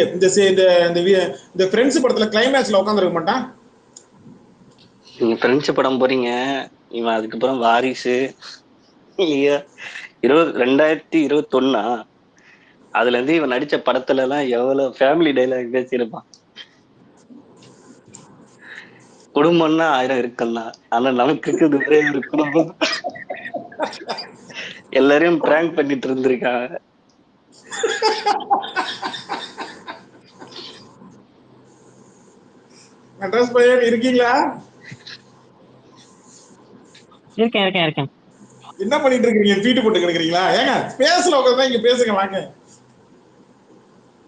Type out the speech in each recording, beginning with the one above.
இந்த இந்த ஃப்ரெண்ட்ஸ் படத்துல கிளைமேக்ஸ்ல உட்காந்துருக்க மாட்டான். நீங்க ஃப்ரெண்ட்ஸ் படம் போறீங்க, இவன் அதுக்கப்புறம் வாரிசு 2021 அதுல இருந்து இவன் நடிச்ச படத்துல எல்லாம் எவ்வளவு ஃபேமிலி டைலாக் பேசியிருப்பான். குடும்பம்னா 1000 இருக்குன்னா, ஆனா நமக்கு இருக்குது ஒரே ஒரு குடும்பம். எல்லாரையும் பிராங்க் பண்ணிட்டு இருந்திருக்காங்க. மெட்ராஸ் பையன் இருக்கீங்களா? இருக்கேன். என்ன பண்ணிட்டு இருக்கீங்க? ட்வீட் போட்டு கிடக்குறீங்களா? ஏங்க பேசல உட்காந்து இங்க பேசுங்க வாங்க.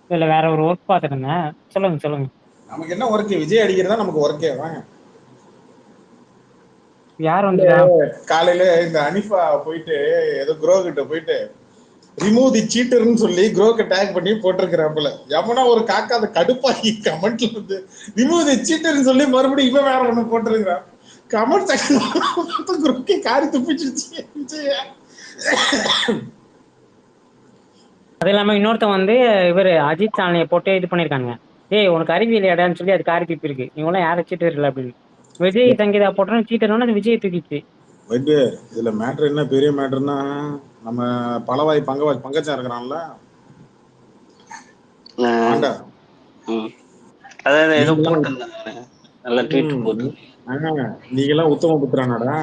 இல்ல வேற ஒரு ஒர்க் பார்த்துட்டு இருந்தேன். சொல்லுங்க. நமக்கு என்ன ஒர்க்? விஜய் அடிக்கிறதா நமக்கு ஒர்க்கே. வாங்க. யார் வந்துட்டா? காலையில இந்த அனிஃபா போயிட்டு ஏதோ குரோ கிட்ட போயிட்டு ரிமூவ் தி சீட்டர்னு சொல்லி குரோக்க டேக் பண்ணி போட்டிருக்கிறாப்புல. எவனா ஒரு காக்கா அதை கடுப்பாகி கமெண்ட்ல வந்து ரிமூவ் தி சீட்டர்னு சொல்லி மறுபடியும் இவன் வேற ஒண்ணு போட்டிருக்கிறான். கமெண்ட் செக்ஷன் குரோக்கே காரி துப்பிச்சிருச்சு. அது இல்லாம இன்னொருத்தன் வந்து இவரு அஜித் சாலனையை போட்டு இது பண்ணிருக்காங்க. ஏய் உனக்கு அறிவியல் இடான்னு சொல்லி அது காரி துப்பி இருக்கு. நீ எல்லாம் யாரை சீட்டு வரல அப்படின்னு. விஜய் சங்கீதா போட்டோன்னு சீட்டர்னு அது விஜய் தூக்கிச்சு. இதுல மேட்ரு என்ன பெரிய மேட்டர்னா, நம்ம பலவாய் பங்கச்சா இருக்கிறான்ல, அதாவது ஏதோ போட்டிருந்தாங்க, நல்ல ட்வீட் போட்டு, நீங்களாம் உத்தம புத்திரானாடா,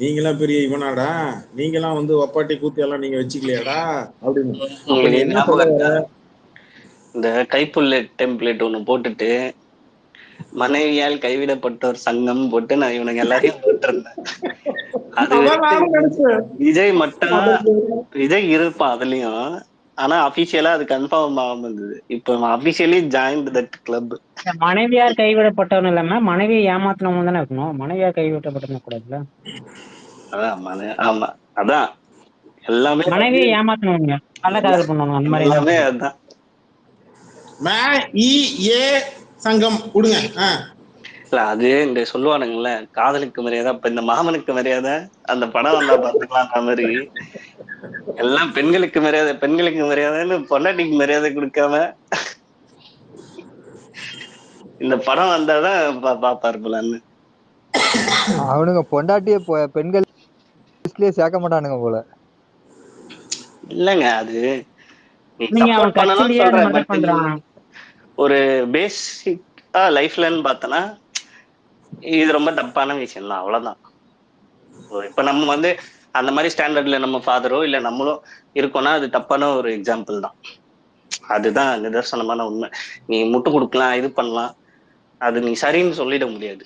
நீங்களாம் பெரிய இவனாடா, நீங்களாம் வந்து ஒப்பாட்டி கூத்தி எல்லாம் நீங்க வச்சுக்கலையாடா அப்படின்னு. என்ன சொல்ல வர? இந்த கைப்புள்ள டெம்ப்ளேட் ஒண்ணு போட்டுட்டு மனைவியால் கைவிடப்பட்டோர் சங்கம் போட்டு நான் இவனுங்க எல்லாரையும் போட்டிருந்தேன். அது விஜய் மட்டும் விஜய் இருப்பான் அதுலயும். ஆனா அபிஷியலா அது கன்ஃபார்ம் ஆகாம இருந்தது. இப்ப அபிஷியலி ஜாயின்ட் தட் கிளப். மனைவியார் கைவிடப்பட்டவன் இல்லாம மனைவியை ஏமாத்தினவங்க தானே இருக்கணும். மனைவியார் கைவிடப்பட்டவன் கூடாதுல்ல. ஆமா அதான் எல்லாமே மனைவியை ஏமாத்தினவங்க நல்ல காதல் பண்ணுவாங்க. அந்த மாதிரி எல்லாமே அதான் சங்கம் கொடுங்க. இல்ல அது இந்த சொல்லுவானுங்கல்ல, காதலுக்கு மரியாதை, அப்ப இந்த மாமனுக்கு மரியாதை அந்த படம் வந்தா பாத்துக்கலாம் மாதிரி எல்லாம் பெண்களுக்கு மரியாதைன்னு பொண்டாட்டிக்கு மரியாதை கொடுக்காம இந்த படம் வந்தாதான் பாப்பாரு போலான்னு. அவனுங்க பொண்டாட்டிய பெண்கள் சேர்க்க மாட்டானுங்க போல. இல்லங்க அது நீ சப்போர்ட் பண்ணலாம் சொல்ற, பட் ஒரு பேசிக்கா லைஃப்லன்னு பார்த்தனா இது ரொம்ப தப்பான விஷயம் தான், அவ்வளவுதான். இப்ப நம்ம வந்து அந்த மாதிரி ஸ்டாண்டர்ட்ல நம்ம ஃபாதரோ இல்ல நம்மளோ இருக்கோம்னா அது தப்பான ஒரு எக்ஸாம்பிள் தான். அதுதான் நிதர்சனமான உண்மை. நீ முட்டு கொடுக்கலாம், இது பண்ணலாம், அது நீ சரின்னு சொல்லிட முடியாது.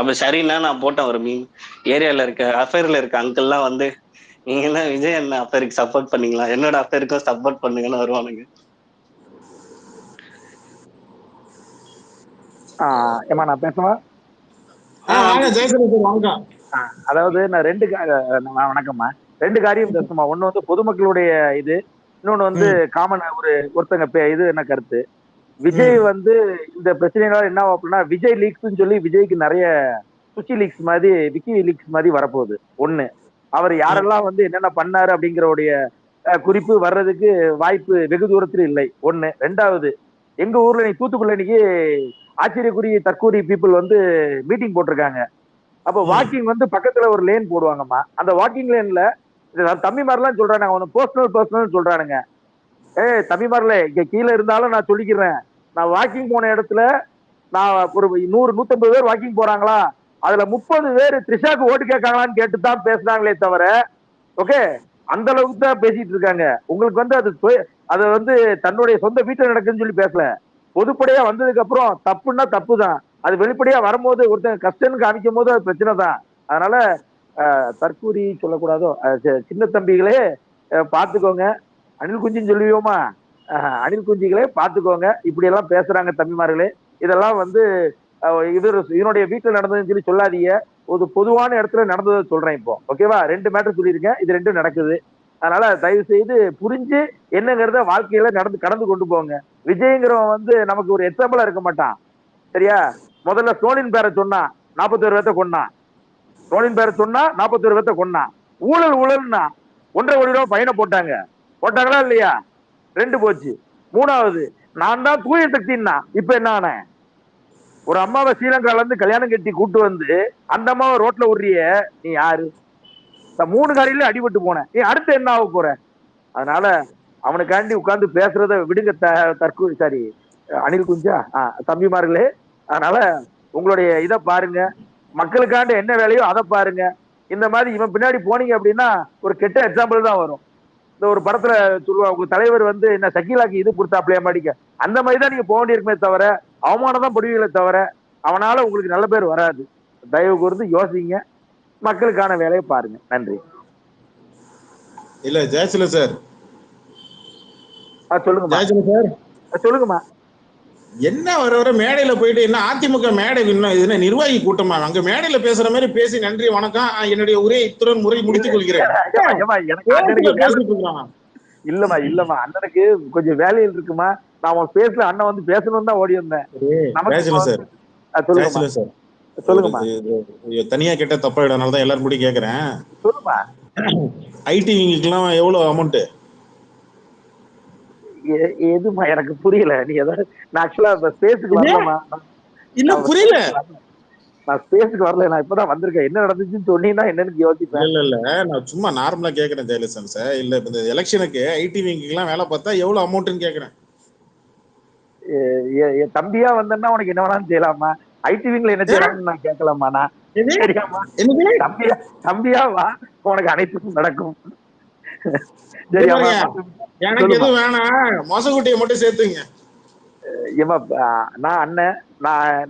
அப்ப சரின்னா நான் போட்டேன் ஒரு மீன், ஏரியால இருக்க அஃபேர்ல இருக்க அங்கிள்லாம் வந்து நீங்க என்ன விஜய் என்ன அஃபேருக்கு சப்போர்ட் பண்ணீங்களா, என்னோட அஃபேருக்கும் சப்போர்ட் பண்ணுங்கன்னு வருவானுங்க. ஏமா நான் பேசுவேன். அதாவது நான் வணக்கம்மா, 2 காரியம் பேசுமா. ஒண்ணு வந்து பொதுமக்களுடைய இது, இன்னொன்னு வந்து காமன் ஒருத்தங்க இது என்ன கருத்து. விஜய் வந்து இந்த பிரச்சனைனால என்ன அப்படின்னா, விஜய் லீக்ஸ் சொல்லி விஜய்க்கு நிறைய சுச்சி லீக்ஸ் மாதிரி, விக்கி லீக்ஸ் மாதிரி வரப்போகுது. ஒண்ணு, அவர் யாரெல்லாம் வந்து என்னென்ன பண்ணாரு அப்படிங்கிறவுடைய குறிப்பு வர்றதுக்கு வாய்ப்பு வெகு தூரத்தில் இல்லை. ஒண்ணு. ரெண்டாவது, எங்க ஊர்ல தூத்துக்குள்ள இன்னைக்கு ஆச்சரியக்குரிய தற்கூரி பீப்புள் வந்து மீட்டிங் போட்டிருக்காங்க. அப்ப வாக்கிங் வந்து பக்கத்துல ஒரு லேன் போடுவாங்கம்மா. அந்த வாக்கிங் லேன்ல தம்பிமாரெல்லாம் சொல்றானுங்க, அவனு பர்சனல் சொல்றானுங்க. தம்பிமார்ல இங்க கீழே இருந்தாலும் நான் சொல்லிக்கிறேன், நான் வாக்கிங் போன இடத்துல நான் ஒரு 100-150 பேர் வாக்கிங் போறாங்களா, அதுல 30 பேர் த்ரிஷாக்கு ஓட்டு கேட்காங்களான்னு கேட்டுதான் பேசுறாங்களே தவிர, ஓகே அந்த அளவுக்கு தான் பேசிட்டு இருக்காங்க. உங்களுக்கு வந்து அது வந்து தன்னுடைய சொந்த வீட்டுல நடக்குன்னு சொல்லி பேசல. பொதுப்படையா வந்ததுக்கு அப்புறம் தப்புன்னா தப்பு தான். அது வெளிப்படையா வரும்போது ஒருத்தன் கஷ்டம்னு காமிக்கும் போது அது பிரச்சனை தான். அதனால தற்கூரி சொல்லக்கூடாதோ, சின்ன தம்பிகளே பாத்துக்கோங்க. அணில் குஞ்சுன்னு சொல்லுவோமா, அணில் குஞ்சுகளே பாத்துக்கோங்க. இப்படி எல்லாம் பேசுறாங்க தம்பிமார்களே. இதெல்லாம் வந்து இதனுடைய வீட்டுல நடந்ததுன்னு சொல்லி சொல்லாதீங்க. ஒரு பொதுவான இடத்துல நடந்ததை சொல்றேன் இப்போ. ஓகேவா? 2 மேட்டர் சொல்லியிருக்கேன், இது 2 நடக்குது. அதனால தயவு செய்து புரிஞ்சு என்னங்கிறத வாழ்க்கையில கடந்து கொண்டு போங்க. விஜய்ங்கிறவன் வந்து நமக்கு ஒரு எக்ஸாம்பிளா இருக்க மாட்டான், சரியா? முதல்ல ஸ்டோலின் பேரை சொன்னா 41 பேர்த்த கொண்டான். ஸ்டோலின் பேரை சொன்னா 41 பேர்த்த கொண்டான். ஊழல்னா 1.5 கோடி ரூபாய் பையனை போட்டாங்களா இல்லையா? 2 போச்சு. மூணாவது, நான் தான் தூய சக்தின்னா இப்ப என்ன ஆன? ஒரு அம்மாவை ஸ்ரீலங்கால இருந்து கல்யாணம் கட்டி கூட்டு வந்து அந்த அம்மாவை ரோட்ல விடுறிய, நீ யாரு? 3 காரியில அடிபட்டு போன, நீ அடுத்து என்ன ஆக போற? அதனால அவனுக்காண்டி உட்கார்ந்து பேசுறத விடுங்க. சாரி, அனில் குஞ்சா, தம்பிமார்களே. அதனால உங்களுடைய இதை பாருங்க, மக்களுக்காண்டி என்ன வேலையோ அதை பாருங்க. இந்த மாதிரி இவன் பின்னாடி போனீங்க அப்படின்னா ஒரு கெட்ட எக்ஸாம்பிள் தான் வரும். இந்த ஒரு படத்துல சொல்லுவா, உங்க தலைவர் வந்து என்ன சக்கீலாக்கு இது கொடுத்தாப்லையா மாடிக்க, அந்த மாதிரி தான் நீங்க போக வேண்டியிருக்குமே தவிர அவமானம் தான் படுவீங்களே தவிர அவனால உங்களுக்கு நல்ல பேர் வராது. தயவு கூர்ந்து யோசிங்க, மக்களுக்கான வேலையை பாருங்க. நன்றி. இல்ல ஜெயசில சார், சொல்லுங்கம்மா. ஜெயசில சார், சொல்லுங்கம்மா. என்ன வர வர மேடையில போயிட்டு என்ன அதிமுக மேடை என்ன நிர்வாகி கூட்டமா அங்க மேடையில பேசுற மாதிரி பேசி நன்றி வணக்கம் என்னுடைய உரையை இத்துடன் முறை முடித்துக் கொள்கிறேன். இல்லம்மா இல்லம்மா, அண்ணனுக்கு கொஞ்சம் வேலையில் இருக்குமா, நான் உன் பேசல, அண்ணன் வந்து பேசணும் தான் ஓடி வந்தேன். சொல்லுங்கம்மா. தனியா கேட்ட தப்பாயிடனாலதான் எல்லாரும் முடி கேக்குறேன். சொல்லுமா. ஐடிவிங்கெல்லாம் எவ்வளவு அமௌண்ட்? எதுமா எனக்கு புரியல. நீ ஏதாவது, நான் ஆக்சுவலா ஸ்பேஸுக்கு வரலாமா? இல்ல புரியல, நான் ஸ்பேஸுக்கு வரல, நான் இப்பதான் வந்திருக்கேன். என்ன நடந்துச்சுன்னு சொன்னீங்கன்னா என்னன்னு யோசிப்பேன். இல்ல நான் சும்மா நார்மலா கேக்குறேன் ஜெயலலிதா சார். இல்ல இந்த எலெக்ஷனுக்கு ஐடிவிங்கெல்லாம் வேலை பார்த்தா எவ்வளவு அமௌண்ட்னு கேக்குறேன். தம்பியா வந்தேன்னா உனக்கு என்ன வேணாலும் செய்யலாமா? ஐடிவிங்ல என்ன செய்யலாம்னு நான் கேட்கலாமா? நான் சரியாமா? தம்பியா வா, உனக்கு அனைத்தும் நடக்கும். சரியாமா? எனக்கு எதுவும் வேணாம், மொசகுட்டியை மட்டும் சேர்த்துங்க. ஏமா, நான் அண்ணன்,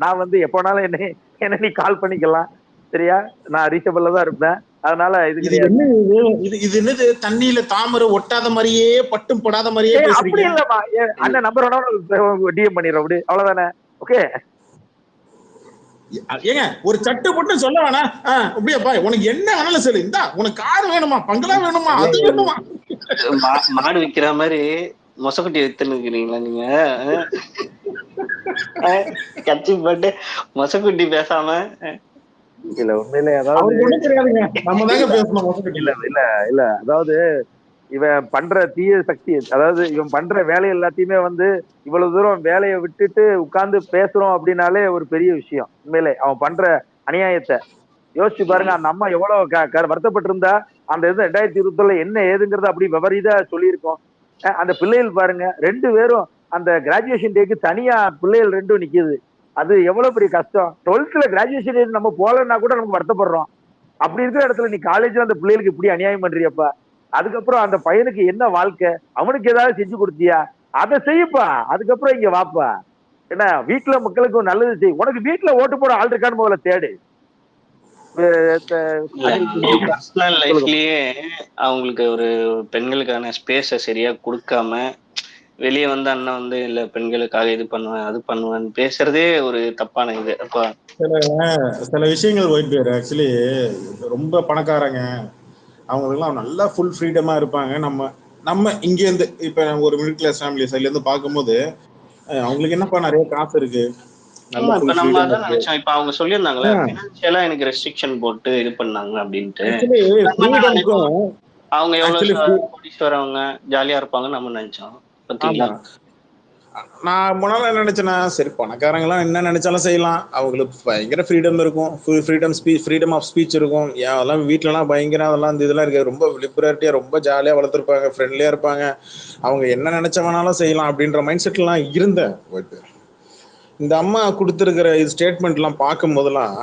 நான் வந்து எப்போனாலும் என்ன நீ கால் பண்ணிக்கலாம். சரியா? நான் ரீச்சபிள்ல தான் இருப்பேன். அதனால இது என்னது, தண்ணியில தாமரை ஒட்டாத மாதிரியே பட்டும் படாத மாதிரியே அப்படி இல்லம்மா. அண்ணன் நம்பர் வேணாலும் டிஎம் பண்ணிடுறோம், அப்படி அவ்வளவுதானே? ஓகே. ஏங்க ஒரு சட்டு மட்டும் சொல்ல வேணாம். அப்படியாப்பா, உனக்கு என்ன வேணாலும் சொல்லு. இந்தா உனக்கு கார் வேணுமா, பங்களா வேணுமா, அது வேணுமா? மாடு விக்கிற மாதிரி மொசக்குட்டி வித்துனுக்கிறீங்களா நீங்க? கட்சி போட்டு மொசக்குட்டி பேசாம. இல்ல உண்மையிலே அதாவது நம்ம தாங்க பேசணும். இல்ல இல்ல இல்ல, அதாவது இவன் பண்ற தீய சக்தி, அதாவது இவன் பண்ற வேலை எல்லாத்தையுமே வந்து இவ்வளவு தூரம் வேலையை விட்டுட்டு உட்கார்ந்து பேசுறோம் அப்படின்னாலே ஒரு பெரிய விஷயம். உண்மையிலே அவன் பண்ற அநியாயத்தை யோசிச்சு பாருங்க. அந்த அம்மா எவ்வளவு வருத்தப்பட்டு இருந்தா, அந்த இது 2021 என்ன ஏதுங்கிறத அப்படி விபரீதா சொல்லியிருக்கோம். அந்த பிள்ளைகள் பாருங்க, 2 பேரும் அந்த கிராஜுவேஷன் டேக்கு தனியா பிள்ளைகள் 2 நிக்குது. அது எவ்வளவு பெரிய கஷ்டம். 12th கிராஜுவேஷன் டே நம்ம போலன்னா கூட நமக்கு வருத்தப்படுறோம். அப்படி இருக்கிற இடத்துல நீ காலேஜ்ல அந்த பிள்ளைகளுக்கு இப்படி அநியாயம் பண்றியப்பா. அதுக்கப்புறம் அந்த பையனுக்கு என்ன வாழ்க்கை, அவனுக்கு ஏதாவது செஞ்சு கொடுத்தியா? அதை செய்யப்பா. அதுக்கப்புறம் இங்க வாப்பா. என்ன வீட்டுல மக்களுக்கு நல்லது செய். உனக்கு வீட்டுல ஓட்டு போட ஆள் இருக்கான்னு முதல்ல தேடு. லைஃப்லயே அவங்களுக்கு ஒரு பெண்களுக்கான ஸ்பேஸ சரியா கொடுக்காம வெளியே வந்து அண்ணன் வந்து இல்ல பெண்களுக்காக இது பண்ணுவேன் அது பண்ணுவேன்னு பேசுறதே ஒரு தப்பான இது. அப்ப சில விஷயங்கள் போயிட்டு ஆக்சுவலி ரொம்ப பணக்காரங்க அவங்களுக்குலாம் நல்லா ஃபுல் ஃப்ரீடமா இருப்பாங்க. நம்ம இங்க இருந்து இப்ப ஒரு மிடில் கிளாஸ் ஃபேமிலி சைட்ல இருந்து பார்க்கும்போது அவங்களுக்கு என்னப்பா நிறைய காசு இருக்கு. இப்ப நம்ம அதான் நினைச்சோம். இப்ப அவங்க சொல்லியிருந்தாங்களே ஃபினான்சியலா எனக்கு ரெஸ்ட்ரிக்ஷன் போட்டு இது பண்ணாங்க அப்படின்ட்டு. அவங்க எவ்வளவு கோடீஸ்வரவங்க ஜாலியா இருப்பாங்கன்னு நம்ம நினைச்சோம். பாத்தீங்களா? நான் முன்னால என்ன நினைச்சேன்னா, சரி பணக்காரங்களாம் என்ன நினைச்சாலும் செய்யலாம், அவங்களுக்கு பயங்கர ஃப்ரீடம் இருக்கும், ஃப்ரீடம் ஆஃப் ஸ்பீச் இருக்கும். அதெல்லாம் வீட்டுலலாம் பயங்கர அதெல்லாம் இந்த இதெல்லாம் இருக்காது, ரொம்ப லிபரேட்டியா ரொம்ப ஜாலியா வளர்த்துருப்பாங்க, ஃப்ரெண்ட்லியா இருப்பாங்க, அவங்க என்ன நினைச்ச வேணாலும் செய்யலாம் அப்படின்ற மைண்ட் செட்லாம் இருந்தேன். போயிட்டு இந்த அம்மா கொடுத்துருக்கிற இது ஸ்டேட்மெண்ட்லாம் பார்க்கும் போதெல்லாம்,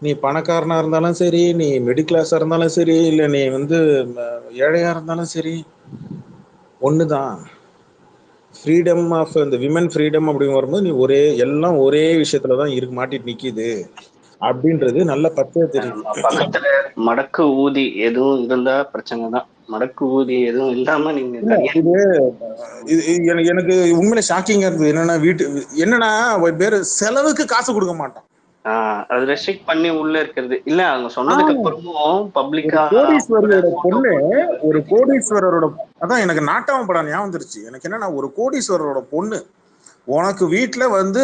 நீ பணக்காரனா இருந்தாலும் சரி, நீ மிடில் கிளாஸா இருந்தாலும் சரி, இல்லை நீ வந்து ஏழையா இருந்தாலும் சரி, ஒண்ணுதான் ஃப்ரீடம் ஆஃப் இந்த விமன் ஃப்ரீடம் அப்படின்னு வரும்போது நீ எல்லாம் ஒரே விஷயத்துலதான் இருக்கு மாட்டிட்டு நிக்குது அப்படின்றது நல்ல பச்சையா தெரியும். பக்கத்துல மடக்கு ஊதி எதுவும் இருந்தா பிரச்சனை தான். மடக்கு ஊதி எதுவும் இல்லாம நீங்க எனக்கு உண்மையில ஷாக்கிங்கா இருந்தது. என்னன்னா பேரு செலவுக்கு காசு கொடுக்க மாட்டான். அது ரெஸ்ட்ரிக்ட் பண்ணி உள்ள இருக்கிறது இல்ல. அவங்க சொன்னதுக்கு அப்புறமும் பப்ளிக்கா கோடீஸ்வரரோட பொண்ணு, ஒரு கோடீஸ்வரரோட, அதான் எனக்கு நாட்டாம படம் ஞாபகம் வந்துருச்சு. எனக்கு என்னன்னா, ஒரு கோடீஸ்வரரோட பொண்ணு உனக்கு வீட்டுல வந்து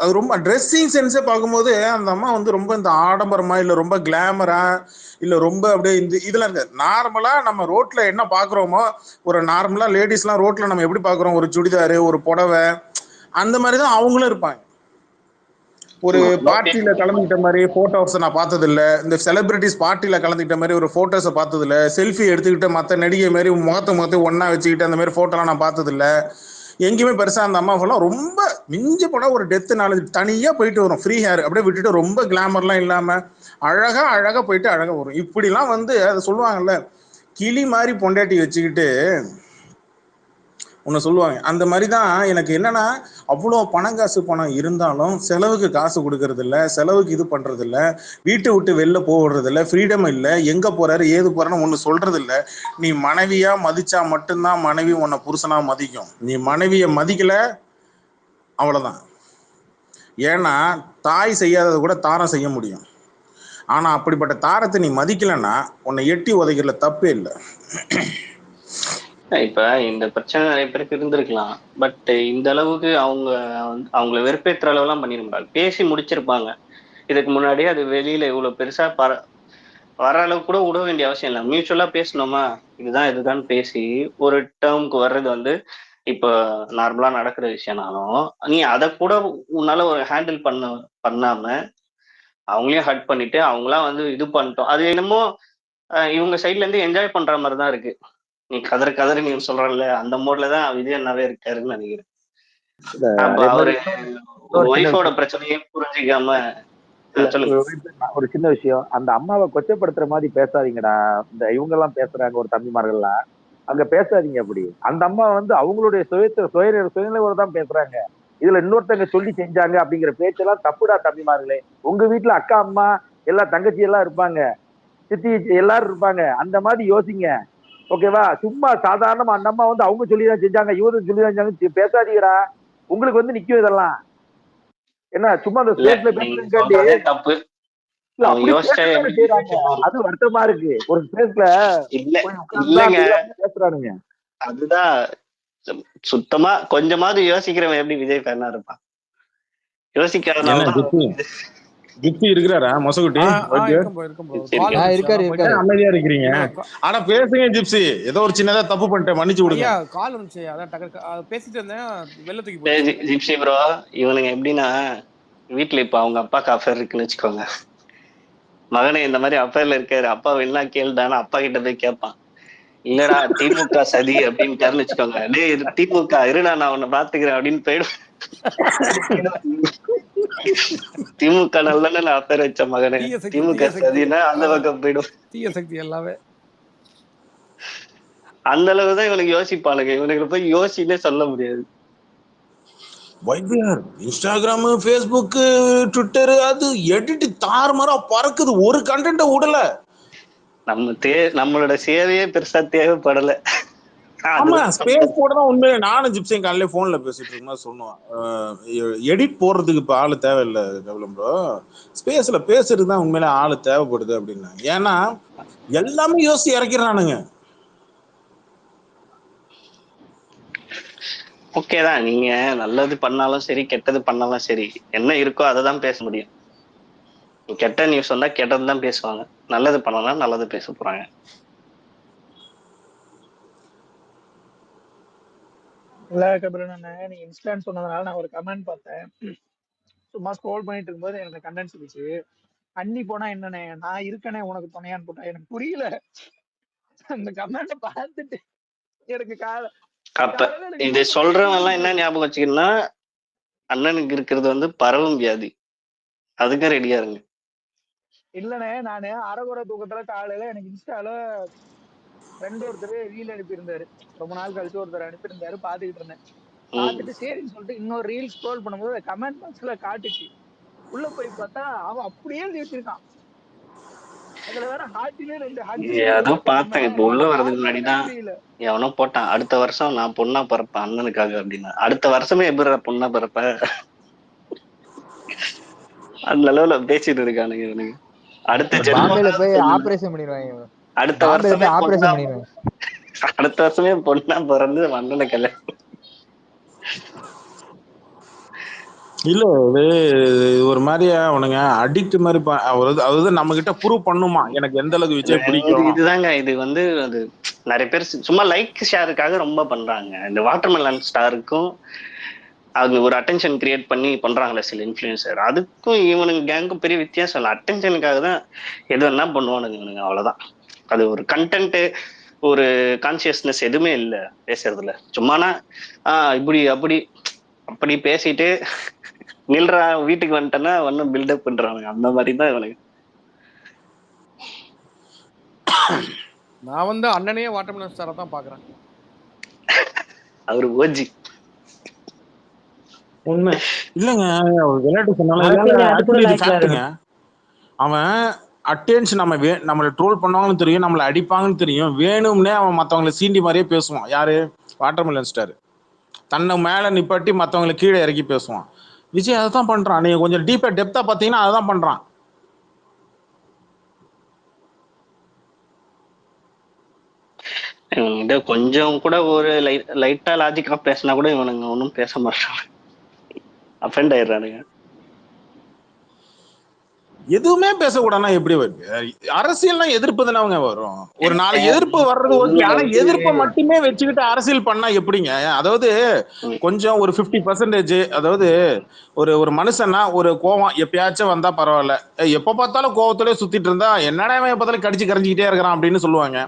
அது ரொம்ப ட்ரெஸ்ஸிங் சென்ஸே பார்க்கும்போது அந்த அம்மா வந்து ரொம்ப இந்த ஆடம்பரமா இல்ல ரொம்ப கிளாமரா இல்ல ரொம்ப அப்படியே இந்த இதுல இருக்க நார்மலா நம்ம ரோட்ல என்ன பாக்குறோமோ, ஒரு நார்மலா லேடிஸ்லாம் ரோட்ல நம்ம எப்படி பாக்குறோம், ஒரு சுடிதாரு ஒரு புடவை அந்த மாதிரிதான் அவங்களும் இருப்பாங்க. ஒரு பார்ட்டியில கலந்துக்கிட்ட மாதிரி போட்டோஸ் நான் பார்த்தது இல்ல. இந்த செலிபிரிட்டிஸ் பார்ட்டியில கலந்துக்கிட்ட மாதிரி ஒரு போட்டோஸை பார்த்தது இல்ல. செல்ஃபி எடுத்துக்கிட்ட மற்ற நடிகை மாதிரி முகத்தை ஒன்னா வச்சுக்கிட்டு அந்த மாதிரி போட்டோலாம் நான் பார்த்தது இல்ல. எங்கேயுமே பெருசா அந்த அம்மா ஃபுல்லா ரொம்ப மிஞ்சி போனா ஒரு டெத்து நாலேஜ் தனியா போயிட்டு வரும். ஃப்ரீ ஹேர் அப்படியே விட்டுட்டு ரொம்ப கிளாமர்லாம் இல்லாம அழகா அழகா போயிட்டு அழகா வரும். இப்படிலாம் வந்து அதை சொல்லுவாங்கல்ல, கிளி மாதிரி பொண்டாட்டி வச்சுக்கிட்டு ஒன்று சொல்லுவாங்க. அந்த மாதிரி தான் எனக்கு என்னன்னா, அவ்வளோ பணம் இருந்தாலும் செலவுக்கு காசு கொடுக்கறது இல்லை, செலவுக்கு இது பண்றது இல்லை, வீட்டை விட்டு வெளில போடுறது இல்லை, ஃப்ரீடம் இல்லை, எங்க போறாரு ஏது போறான்னு ஒன்று சொல்றது இல்லை. நீ மனைவியா மதிச்சா மட்டும்தான் மனைவி உன்னை புருஷனா மதிக்கும். நீ மனைவியை மதிக்கல அவ்வளவுதான். ஏன்னா தாய் செய்யாததை கூட தாரம் செய்ய முடியும். ஆனா அப்படிப்பட்ட தாரத்தை நீ மதிக்கலன்னா உன்னை எட்டி உதைக்கிறதுல தப்பே இல்லை. இப்ப இந்த பிரச்சனை நிறைய பேருக்கு இருந்திருக்கலாம். பட் இந்த அளவுக்கு அவங்கள வெறுப்பேற்றுற அளவு எல்லாம் பண்ணிருப்பாங்க. பேசி முடிச்சிருப்பாங்க. இதுக்கு முன்னாடியே அது வெளியில இவ்வளவு பெருசா வர அளவுக்கு கூட விட வேண்டிய அவசியம் இல்லை. மியூச்சுவலா பேசணுமா, இதுதான் பேசி ஒரு டேர்முக்கு வர்றது வந்து இப்ப நார்மலா நடக்கிற விஷயம்னாலும், நீ அதை கூட உன்னால ஒரு ஹேண்டில் பண்ணாம அவங்களையும் ஹர்ட் பண்ணிட்டு அவங்களாம் வந்து இது பண்ணிட்டோம். அது என்னமோ இவங்க சைட்ல இருந்து என்ஜாய் பண்ற மாதிரி தான் இருக்கு. நீ கதறு நீங்க சொல்றல அந்த மூட்ல தான் விஜய் அண்ணாவே இருக்காருன்னு நினைக்கிறேன். அப்ப அவரு ஒய்ஃபோட பிரச்சனையே புரிஞ்சிக்காம ஒரு சின்ன விஷயம், அந்த அம்மாவை கொச்சப்படுத்துற மாதிரி பேசாதீங்கடா. இந்த இவங்க எல்லாம் பேசுறாங்க, ஒரு தம்பிமார்கள்லாம் அங்க பேசாதீங்க. அப்படி அந்த அம்மா வந்து அவங்களுடைய சுயநிலையோட தான் பேசுறாங்க. இதுல இன்னொருத்தங்க சொல்லி செஞ்சாங்க அப்படிங்கிற பேச்செல்லாம் தப்புடா தம்பிமார்களே. உங்க வீட்டுல அக்கா அம்மா எல்லா தங்கச்சி எல்லாம் இருப்பாங்க, சித்தி எல்லாரும் இருப்பாங்க. அந்த மாதிரி யோசிங்க, ஓகேவா? சும்மா சாதாரணமா அந்த அம்மா வந்து அவங்க சொல்லிதான் செஞ்சாங்க, இவரும் சொல்லிதான் செஞ்சாங்க பேசாதீங்கடா. உங்களுக்கு வந்து நிக்கும் இதெல்லாம். என்ன சும்மா அந்த ஸ்பேஸ்ல பேசுறதுக்காண்டி தப்பு. அது வருத்தமா இருக்கு. ஒரு ஸ்பேஸ்ல பேசுறானுங்க. அதுதான் சுத்தமா கொஞ்சமாவது யோசிக்கிறவன் எப்படி விஜய் ஃபேனா இருப்பான்? யோசிக்கிறதுனால ஜிப்சி இருக்கிறாரா மொசகுட்டி? அமைதியா இருக்கிறீங்க. ஆனா பேசுங்க ஜிப்சி. ஏதோ ஒரு சின்னதா தப்பு பண்ணிட்டேன், மன்னிச்சு விடுங்க. கால் வந்துச்சு, அதான் பேசிட்டு இருந்தேன், வெள்ளத்துக்கு போய். ஜிப்சி ப்ரோ, இவனுங்க எப்படின்னா வீட்டுல இப்ப அவங்க அப்பாக்கு அஃபேர் இருக்குன்னு வச்சுக்கோங்க. மகனே இந்த மாதிரி அஃபேர்ல இருக்காரு, அப்பா வேணா கேளுடான்னு அப்பா கிட்ட போய் கேட்பான். இல்லடா திமுக சதி அப்படின்னு வச்சுக்கோங்க. டேய் திமுக இருடா நான் உன்னை பாத்துக்கிறேன் அப்படின்னு போயிடும். திமுக நல்ல அஃபேர் வச்ச மகனே, திமுக சதினா அந்த பக்கம் போயிடும். தீய சக்தி எல்லாமே அந்த அளவுதான் இவனுக்கு யோசிப்பானுங்க. இவனுக்கு போய் யோசினே சொல்ல முடியாது. வைபிஆர் இன்ஸ்டாகிராம் ஃபேஸ்புக் ட்விட்டர் அது எடிட் தாறுமாறா பறக்குது. ஒரு கண்டென்ட் விடல. நம்மளோட சேவையே பெருசா தேவைப்படல. ஆமா, ஸ்பேஸ் போடதான் உண்மையில. நானும் ஜிப்சியும் காலையில போன்ல பேசிட்டு இருக்கும்போது சொன்னோம், எடிட் போடுறதுக்கு இப்ப ஆளு தேவையில்லை கபிலம் ப்ரோ, ஸ்பேஸ்ல பேசுறதுக்கு தான் உண்மையில ஆளு தேவைப்படுது அப்படின்னா. ஏன்னா எல்லாமே யோசிச்சு இறக்கிறானுங்க. ஓகேதான், நீங்க நல்லது பண்ணாலும் சரி கெட்டது பண்ணாலும் சரி, என்ன இருக்கோ அதை தான் பேச முடியும். கெட்ட நியூஸ் வந்தா கெட்டதுதான் பேசுவாங்க, நல்லது பண்ணலாம் நல்லது பேச போறாங்க. இல்ல கபிலன், நீ இன்ஸ்டான்னு சொன்னதுனால நான் ஒரு கமெண்ட் பார்த்தேன். சும்மா ஸ்க்ரோல் பண்ணிட்டு இருக்கும்போது எனக்கு கண்டென்ட் இருந்துச்சு. அண்ணி போனா என்னண்ணே, நான் இருக்கனே உனக்கு துணையான்னு போட்டா எனக்கு புரியல. அந்த கமெண்ட பார்த்துட்டு எனக்கு அப்ப இது சொல்றவங்க எல்லாம் என்ன ஞாபகம் வச்சுக்கணும்னா, அண்ணனுக்கு இருக்கிறது வந்து பரவும் வியாதி, அதுக்கு ரெடியா இருங்க. இல்லண்ணே, நானு அரைகுறை தூக்கத்துல காலையில எனக்கு இன்ஸ்டால ஃப்ரெண்ட் ஒருத்தர் ரீல் அனுப்பியிருந்தாரு. ரொம்ப நாள் கழிச்சு ஒருத்தர் அனுப்பியிருந்தாரு, பாத்துக்கிட்டு இருந்தேன். பார்த்துட்டு சரின்னு சொல்லிட்டு இன்னொரு ரீல் ஸ்க்ரோல் பண்ணும்போது கமெண்ட் பாக்ஸ்ல காட்டுச்சு. உள்ள போய் பார்த்தா அவன் அப்படியே எழுதி வச்சிருக்கான். அதுல வேற ஹார்ட்டிலே 2 ஹார்ட். ஏதோ பார்த்தேன் இப்ப உள்ள வர்றதுக்கு முன்னாடிதான் எவனோ போட்டான், அடுத்த வருஷம் நான் பொண்ணா பிறப்பேன் அண்ணனுக்காக அப்படின்னா. அடுத்த வருஷமே எப்படி பொண்ணா பிறப்ப? அந்த அளவுல பேசிட்டு இருக்கானுங்க இவனுக்கு. பாம்பேல போய் ஆபரேஷன் பண்ணிடுவாங்க. அடுத்த வருஷமே பொண்ணா பிறந்து அண்ணனை கல்யாணம். இல்ல இது ஒரு மாதிரியா அவனுங்க அடிக்ட் மாதிரி அதாவது நம்ம கிட்ட ப்ரூவ் பண்ணுமா எனக்கு எந்த அளவுக்கு விஜய் பிடிக்கும். இதுதாங்க இது வந்து அது நிறைய பேர் சும்மா லைக் ஷேருக்காக ரொம்ப பண்றாங்க. இந்த வாட்டர்மெலன் ஸ்டாருக்கும் அது ஒரு அட்டென்ஷன் கிரியேட் பண்ணி பண்றாங்களே சில இன்ஃபுளுசர், அதுக்கும் இவனுங்க கேங்கும் பெரிய வித்தியாசம் இல்லை. அட்டென்ஷனுக்காக தான் எது வேணா பண்ணுவானுங்க இவனுங்க, அவ்வளவுதான். அது ஒரு கண்டென்ட், ஒரு கான்சியஸ்னஸ் எதுவுமே இல்லை பேசுறதுல. சும்மானா இப்படி அப்படி அப்படி பேசிட்டு நில்றா வீட்டுக்கு வந்துட்டேன்னா ஒன்னும் பில்டப் பண்றானுங்க, அந்த மாதிரி தான் இவனுங்க. நான் வந்து அண்ணனையே வாட்டர்மெலன் ஸ்டாரை தான் பாக்குறேன். அவரு ஓஜி உண்மை இல்லைங்க. விளையாட்டு அரசியல் அது கூட லைக்ல சொன்னாலும் அவன் அட்டென்ஷன் நம்மளை ட்ரோல் பண்ணுவாங்கன்னு தெரியும், நம்மளை அடிப்பாங்கன்னு தெரியும், வேணும்னே அவன் மற்றவங்களை சீண்டி மாதிரியே பேசுவான். யாரு? Watermelon star. தன்னை மேல நிப்பாட்டி மற்றவங்களை கீழே இறக்கி பேசுவான். விஜய் அதை தான் பண்றான். நீங்க கொஞ்சம் டீப்பா டெப்தா பாத்தீங்கன்னா அதை தான் பண்றான். இவன்கிட்ட கொஞ்சம் கூட ஒரு லைட்டா லாஜிக்கா பேசினா கூட இவனுங்க ஒன்றும் பேச மாட்டாங்க, அஃபெண்ட் ஆயிடுறானுங்க. எதுவுமே பேசக்கூடாதுன்னா எப்படி வருது? அரசியல்னா எதிர்ப்பு தானே அவங்க வரும். ஒரு 4 எதிர்ப்பு வர்றது ஓகே, ஆனா எதிர்ப்பை மட்டுமே வச்சுக்கிட்டு அரசியல் பண்ணா எப்படிங்க? அதாவது கொஞ்சம் ஒரு 50%, அதாவது ஒரு மனுஷன்னா ஒரு கோவம் எப்பயாச்சும் வந்தா பரவாயில்ல, எப்ப பார்த்தாலும் கோவத்திலே சுத்திட்டு இருந்தா என்னடா எப்ப பார்த்தாலும் கடிச்சு கரைஞ்சிக்கிட்டே இருக்கிறான் அப்படின்னு சொல்லுவாங்க.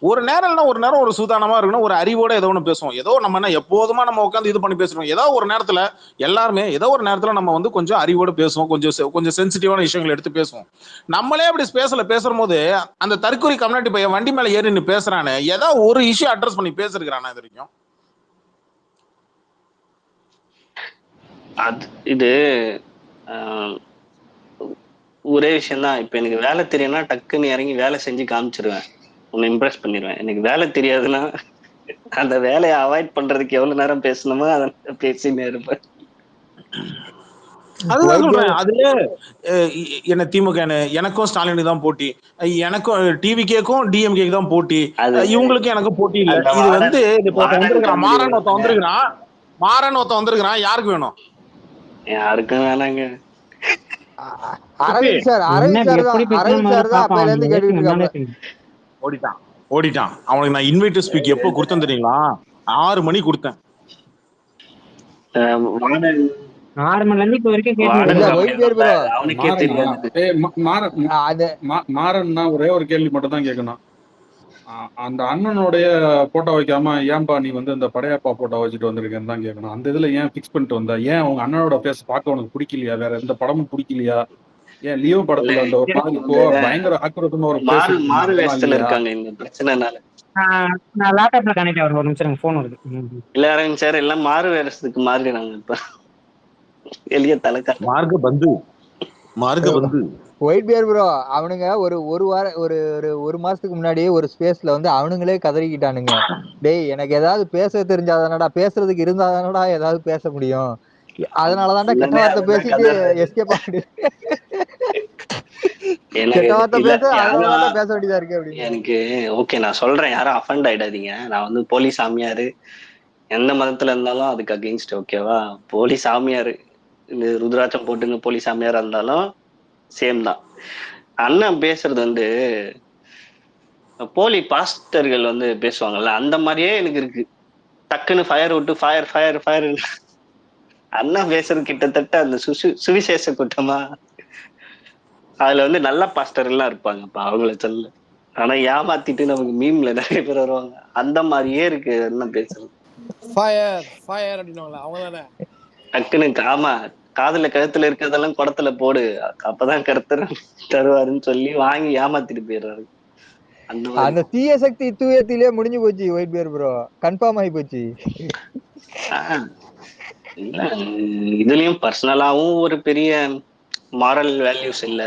ஒரு நேரம் இல்லைன்னா ஒரு நேரம் ஒரு சூதானமா இருக்கணும், ஒரு அறிவோட ஏதோ ஒன்று பேசுவோம். ஏதோ நம்ம என்ன எப்போதுமா நம்ம உட்காந்து இது பண்ணி பேசுறோம். ஏதோ ஒரு நேரத்துல எல்லாருமே ஏதோ ஒரு நேரத்துல நம்ம வந்து கொஞ்சம் அறிவோட பேசுவோம், கொஞ்சம் சென்சிட்டிவான விஷயங்கள் எடுத்து பேசுவோம். நம்மளே அப்படி பேசுற போது அந்த தற்கொலை கம்யூனிட்டி பையன் வண்டி மேல ஏறி நின்னு பேசுறானே, ஏதோ ஒரு இஷ்யூ அட்ரஸ் பண்ணி பேசிருக்கிறானா இது வரைக்கும்? இது ஒரே விஷயம்தான். இப்ப எனக்கு வேலை தெரியும்னா டக்குன்னு இறங்கி வேலை செஞ்சு காமிச்சிருவேன், உன்னை இம்ப்ரெஸ் பண்ணிடுவேன். எனக்கு வேலை தெரியாதுன்னா அந்த வேலையை அவாய்ட் பண்றதுக்கு எவ்வளவு நேரம் பேசணுமோ அதை பேசினே இருப்பேன். அதுதான் சொல்றேன். அதுல என்ன திமுக எனக்கும் ஸ்டாலினுக்கு தான் போட்டி, எனக்கும் டிவிகேக்கும் டிஎம்கேக்கு தான் போட்டி, இவங்களுக்கு எனக்கும் போட்டி இல்ல. இது வந்து வந்திருக்கிறான் மாறன் ஒருத்தன் வந்திருக்கிறான். யாருக்கு வேணும்? யாருக்கும் வேணாங்க. அரவிந்த் சார் தான் அப்பையில இருந்து கேட்டுட்டு இருக்காங்க. ஓடிட்டான். அவனுக்கு நான் இன்வைட் ஸ்பீக் எப்போ கொடுத்தேன் தெரியுங்களா? 6 மணி கொடுத்தேன். 6 மணில இருந்து இப்ப வரைக்கும் மாறன்னா ஒரே ஒரு கேள்வி மட்டும் தான் கேட்கணும். அந்த அண்ணனுடைய போட்டோ வைக்காம ஏன்பா நீ வந்து அந்த படையப்பா போட்டோ வச்சுட்டு வந்திருக்கேன்னு தான் கேட்கணும். அந்த இதுல ஏன் பிக்ஸ் பண்ணிட்டு வந்தா? ஏன் உங்க அண்ணனோட பேச பார்க்க உனக்கு பிடிக்கலையா? வேற எந்த படமும் பிடிக்கலையா? ஏன் லியோ படத்துல அந்த ஒரு மாதிரி இப்போ பயங்கர ஆக்ரோஷமா ஒரு மாறு வேஷத்துல இருக்காங்க இந்த பிரச்சனைனால. நான் லேப்டாப்ல கனெக்ட் ஆகுறேன், ஒரு நிமிஷம் ஃபோன் வருது. இல்ல அரவிந்த் சார், எல்லாம் மாறு வேஷத்துக்கு மாறிடுறாங்க இப்ப. எளிய தலைக்கா மார்க்க பந்து ஒயிட் பியர் ப்ரோ, அவனுங்க ஒரு மாசத்துக்கு முன்னாடி ஒரு ஸ்பேஸ்ல வந்து அவனுங்களே கதறிக்கிட்டானுங்க. டேய் எனக்கு ஏதாவது பேச தெரிஞ்சாதானடா, பேசுறதுக்கு இருந்தாதானடா ஏதாவது பேச முடியும், அதனாலதான்டா கெட்ட வார்த்தை பேசிட்டு எஸ்கேப் ஆகிடு, கெட்ட வார்த்தை பேச வேண்டியதா இருக்கு அப்படின்னு. எனக்கு ஓகே, நான் சொல்றேன், யாரும் அஃபண்ட் ஆயிடாதீங்க. நான் வந்து போலி சாமியாரு, எந்த மதத்துல இருந்தாலும் அதுக்கு அகெயின்ஸ்ட், ஓகேவா? போலி சாமியாரு, இந்த ருத்ராட்சம் போட்டுங்க போலி சாமியாரா இருந்தாலும் சேம் தான். அண்ணன் பேசுறது வந்து போலி பாஸ்டர்கள் வந்து பேசுவாங்கல்ல, அந்த மாதிரியே எனக்கு இருக்கு. டக்குன்னு ஃபயர் விட்டு ஃபயர் அண்ணன் பேசுறது கிட்டத்தட்ட அந்த சுவிசேஷ கூட்டமா. அதுல வந்து நல்ல பாஸ்டர் எல்லாம் இருப்பாங்கப்பா, அவங்கள சொல்ல. ஆனா ஏமாத்திட்டு நமக்கு மீம்ல நிறைய பேர் வருவாங்க, அந்த மாதிரியே இருக்கு என்ன பேசுறது. ஃபயர் அப்படின்னுவாங்களா அவங்க தானே? டக்குன்னு ஆமா, காதுல கழுத்துல இருக்கிறதெல்லாம் குடத்துல போடு, அப்பதான் கருத்தர் தருவாருன்னு சொல்லி வாங்கி ஏமாத்திட்டு போயிடுறாரு. அந்த தீய சக்தி தூயத்திலே முடிஞ்சு போச்சு ஒயிட் பியர் ப்ரோ, கன்ஃபார்ம் ஆகி போச்சு. இல்ல இதுலயும் பர்சனலாவும் ஒரு பெரிய மாரல் வேல்யூஸ் இல்ல,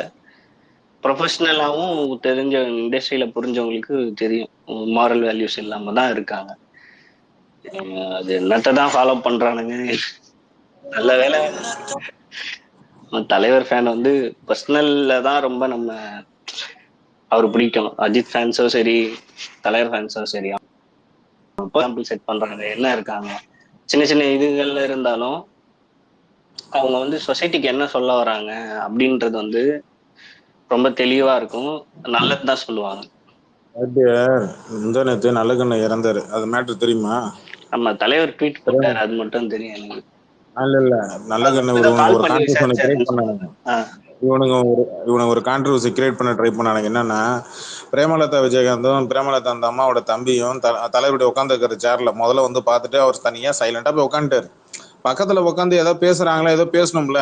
ப்ரொஃபஷனலாவும் தெரிஞ்ச இண்டஸ்ட்ரியில புரிஞ்சவங்களுக்கு தெரியும் மாரல் வேல்யூஸ் இல்லாம தான் இருக்காங்க. அது என்னத்தான் ஃபாலோ பண்றானுங்க. நல்ல வேலை தலைவர் ஃபேன் வந்து பர்சனல்ல தான் ரொம்ப நம்ம அவரு பிடிக்கும். அஜித் ஃபேன்ஸோ சரி, தலைவர் ஃபேன்ஸோ சரி, செட் பண்றாங்க என்ன இருக்காங்க, சின்ன சின்ன இதுகள்ல இருந்தாலும் அவங்க வந்து சொசைட்டிக்கு என்ன சொல்ல வராங்க அப்படின்றது வந்து ரொம்ப தெளிவா இருக்கும், நல்லதுதான் சொல்லுவாங்க. இந்த நேத்து நல்லகண்ண இறந்தாரு, அது மேட்டர் தெரியுமா? நம்ம தலைவர் ட்வீட் போட்டாரு, அது மட்டும் தெரியும் எனக்கு. இல்ல நல்லகண்ண கால் ஒரு பண்ணி கான்ட்ரவர்சி கிரியேட் விசாரிச்சாருன்னு பண்ணானுங்க. சொன்னாங்க. இவனுங்க ஒரு கான்ட்ரவர்சி கிரியேட் பண்ண ட்ரை பண்ணானுங்க. என்னன்னா, பிரேமலதா விஜயகாந்தும் பிரேமலதா அந்த அம்மாவோட தம்பியும் தலைவருடைய உட்காந்து இருக்கிற சேர்ல முதல்ல வந்து பார்த்துட்டு அவர் தனியா சைலண்டா போய் உட்காந்துட்டாரு. பக்கத்துல உட்காந்து ஏதோ பேசுறாங்களா, ஏதோ பேசணும்ல,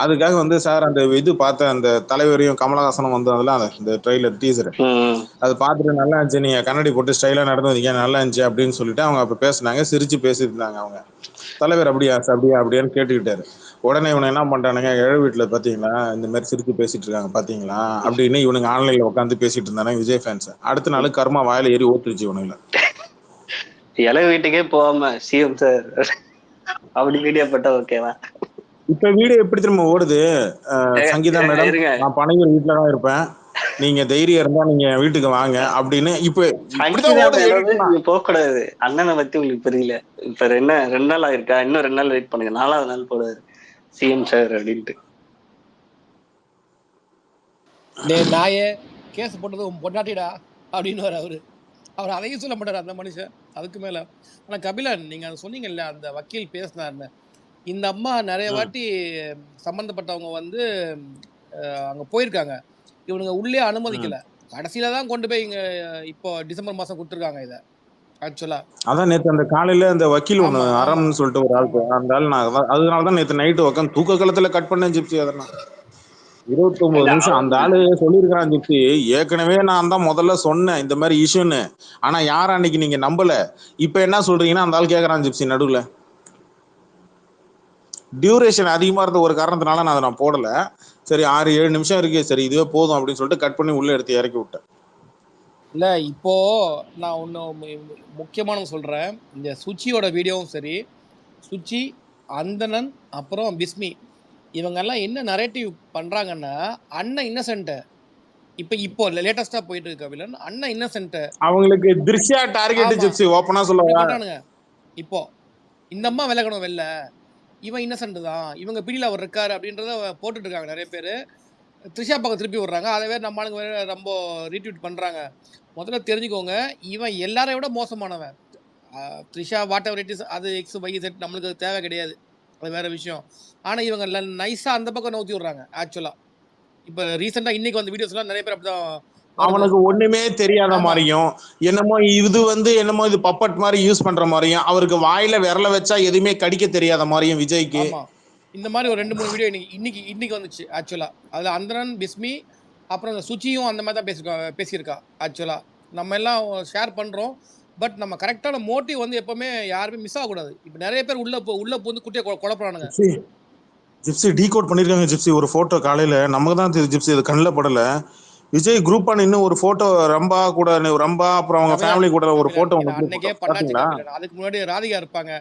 அதுக்காக வந்து சார் அந்த இது பார்த்த அந்த தலைவரையும் கமலஹாசனும் வந்து அதெல்லாம் இந்த ட்ரெய்லர் டீசர் அது பார்த்துட்டு நல்லா இருந்துச்சு, நீங்க கண்ணாடி போட்டு ஸ்டைலா நடந்து வந்தீங்க, நல்லா இருந்துச்சு அப்படின்னு சொல்லிட்டு அவங்க அப்ப பேசினாங்க, சிரிச்சு பேசிட்டு இருந்தாங்க. அவங்க தலைவர் அப்படியா அப்படியான்னு கேட்டுக்கிட்டாரு. உடனே இவனை என்ன பண்றானுங்க, எழ வீட்டுல பாத்தீங்களா இந்த மாதிரி சிரிச்சு பேசிட்டு இருக்காங்க பாத்தீங்களா அப்படின்னு இவனுங்க ஆன்லைன்ல உட்காந்து பேசிட்டு இருந்தாங்க விஜய் ஃபேன்ஸ். அடுத்த நாள் கர்மா வாயில ஏறி ஓட்டுருச்சு இவனுங்கள. இலை வீட்டுக்கே போகாம சிஎம் சார் அப்படி வீடியோ போட்டா ஓகேவா? இப்ப வீடியோ எப்படி திரும்ப ஓடுது, சங்கீதா மேடம் நான் பனையூர் வீட்டுல தான் இருப்பேன், நீங்க தைரியம் இருந்தா நீங்க வீட்டுக்கு வாங்க அப்படின்னு. இப்ப போக கூடாது, அண்ணனை பத்தி உங்களுக்கு புரியல. இப்ப 2 நாள் ஆயிருக்கா, இன்னும் 2 நாள் வெயிட் பண்ணுங்க, 4வது நாள் போடுவாரு சிஎம் சார் அப்படின்ட்டு. நாயே கேஸ் போட்டது பொண்டாட்டிடா அப்படின்னு அவர் அதையும் சொல்ல மாட்டாரு அந்த மனுஷன். அதுக்கு மேல ஆனா கபிலன் நீங்க அதை சொன்னீங்கல்ல, அந்த வக்கீல் பேசினாருன்னு, இந்த அம்மா நிறைய வாட்டி சம்பந்தப்பட்டவங்க வந்து அங்க போயிருக்காங்க, இவனுங்க உள்ளே அனுமதிக்கல, கடைசியில தான் கொண்டு போய் இங்க இப்போ டிசம்பர் மாசம் கொடுத்துருக்காங்க இதை. ஆக்சுவலா அதான் நேத்து அந்த காலையில அந்த வக்கீல் ஒண்ணு அறம்னு சொல்லிட்டு ஒரு ஆள், அந்த ஆள் நான் அதனாலதான் நேத்து நைட்டு உட்காந்து தூக்க காலத்துல கட் பண்ணேன் ஜிப்சி. அதெல்லாம் 29 நிமிஷம் அந்த ஆளு சொல்லியிருக்கிறான் ஜிப்சி, ஏற்கனவே நான் தான் முதல்ல சொன்னேன் இந்த மாதிரி இஷ்யூன்னு, ஆனா யாரும் அன்னைக்கு நீங்க நம்பல, இப்ப என்ன சொல்றீங்கன்னா அந்த ஆள் கேக்குறான் ஜிப்சி. நடுவுல டியூரேஷன் அதிகமா இருந்த ஒரு காரணத்தினால நான் அதை நான் போடல. சரி 6-7 நிமிஷம் இருக்கு, சரி இதுவே போதும் அப்படின்னு சொல்லிட்டு கட் பண்ணி உள்ள எடுத்து இறக்கி விட்டேன். இல்ல இப்போ நான் ஒண்ணு முக்கியமான சொல்றேன், இந்த சுச்சியோட வீடியோவும் சரி, சுச்சி, அந்தணன், அப்புறம் பிஸ்மி, இவங்க எல்லாம் என்ன நரேட்டிவ் பண்றாங்கன்னா அண்ணன் இன்னசென்ட். இப்போ லேட்டஸ்டா போயிட்டு இருக்கு கபிலன், அண்ணன் இன்னசென்ட், அவங்களுக்கு திருஷ்யா டார்கெட் ஜிப்சி ஓபனா சொல்லுவாங்க. இப்போ இந்த அம்மா விலகணும் வெளில, இவன் இன்னசென்ட் தான், இவங்க பிடியில் அவர் இருக்காரு அப்படின்றத போட்டுட்டு இருக்காங்க நிறைய பேர். த்ரிஷா பக்கம் திருப்பி விடுறாங்க, அதை வேற நம்ம ஆளுங்க வேற ரொம்ப ரீட்வீட் பண்றாங்க. முதல்ல தெரிஞ்சுக்கோங்க, இவன் எல்லாரை விட மோசமானவன். Trisha whatever it is, அது XYZ நம்மளுக்கு தேவை கிடையாது, அது வேற விஷயம். ஆனா இவங்க நைஸா அந்த பக்கம் நோக்கி விடுறாங்க. ஆக்சுவலா இப்ப ரீசெண்டா இன்னைக்கு வந்த வீடியோஸ் எல்லாம் நிறைய பேர் அப்படிதான். அவனுக்கு ஒண்ணுமே தெரியாத மாதிரியும், என்னமோ இது வந்து என்னமோ இது பப்பட் மாதிரி யூஸ் பண்ற மாதிரியும், அவருக்கு வாயில விரல வச்சா எதுவுமே கடிக்க தெரியாத மாதிரியும் விஜய்க்கு. இந்த மாதிரி ஒரு 2-3 வீடியோ இன்னைக்கு வந்துச்சு. ஆக்சுவலா அதுல அந்தரன், பிஸ்மி, அப்புறம் சுச்சியும் அந்த மாதிரி தான் பேசியிருக்கா. ஆக்சுவலா நம்ம எல்லாம் ஷேர் பண்றோம், பட் நம்ம கரெக்டான மோட்டிவ் வந்து எப்பவுமே யாருமே மிஸ் ஆகக்கூடாது. இப்ப நிறைய பேர் உள்ள வந்து குட்டியை குழப்பறானுங்க. ஜிப்சி டீகோட் பண்ணிருக்காங்க ஜிப்சி. ஒரு போட்டோ காலையில நமக்கு தான் ஜிப்சி அது கண்ணில் படல, விஜய் குரூப்பா நின்னு ஒரு போட்டோ ரம்பா கூட, ரம்பா அப்புறம் அவங்க ஃபேமிலி கூட ஒரு போட்டோ அன்னைக்கே பண்ணாச்சு. அதுக்கு முன்னாடி ராதிகா இருப்பாங்க,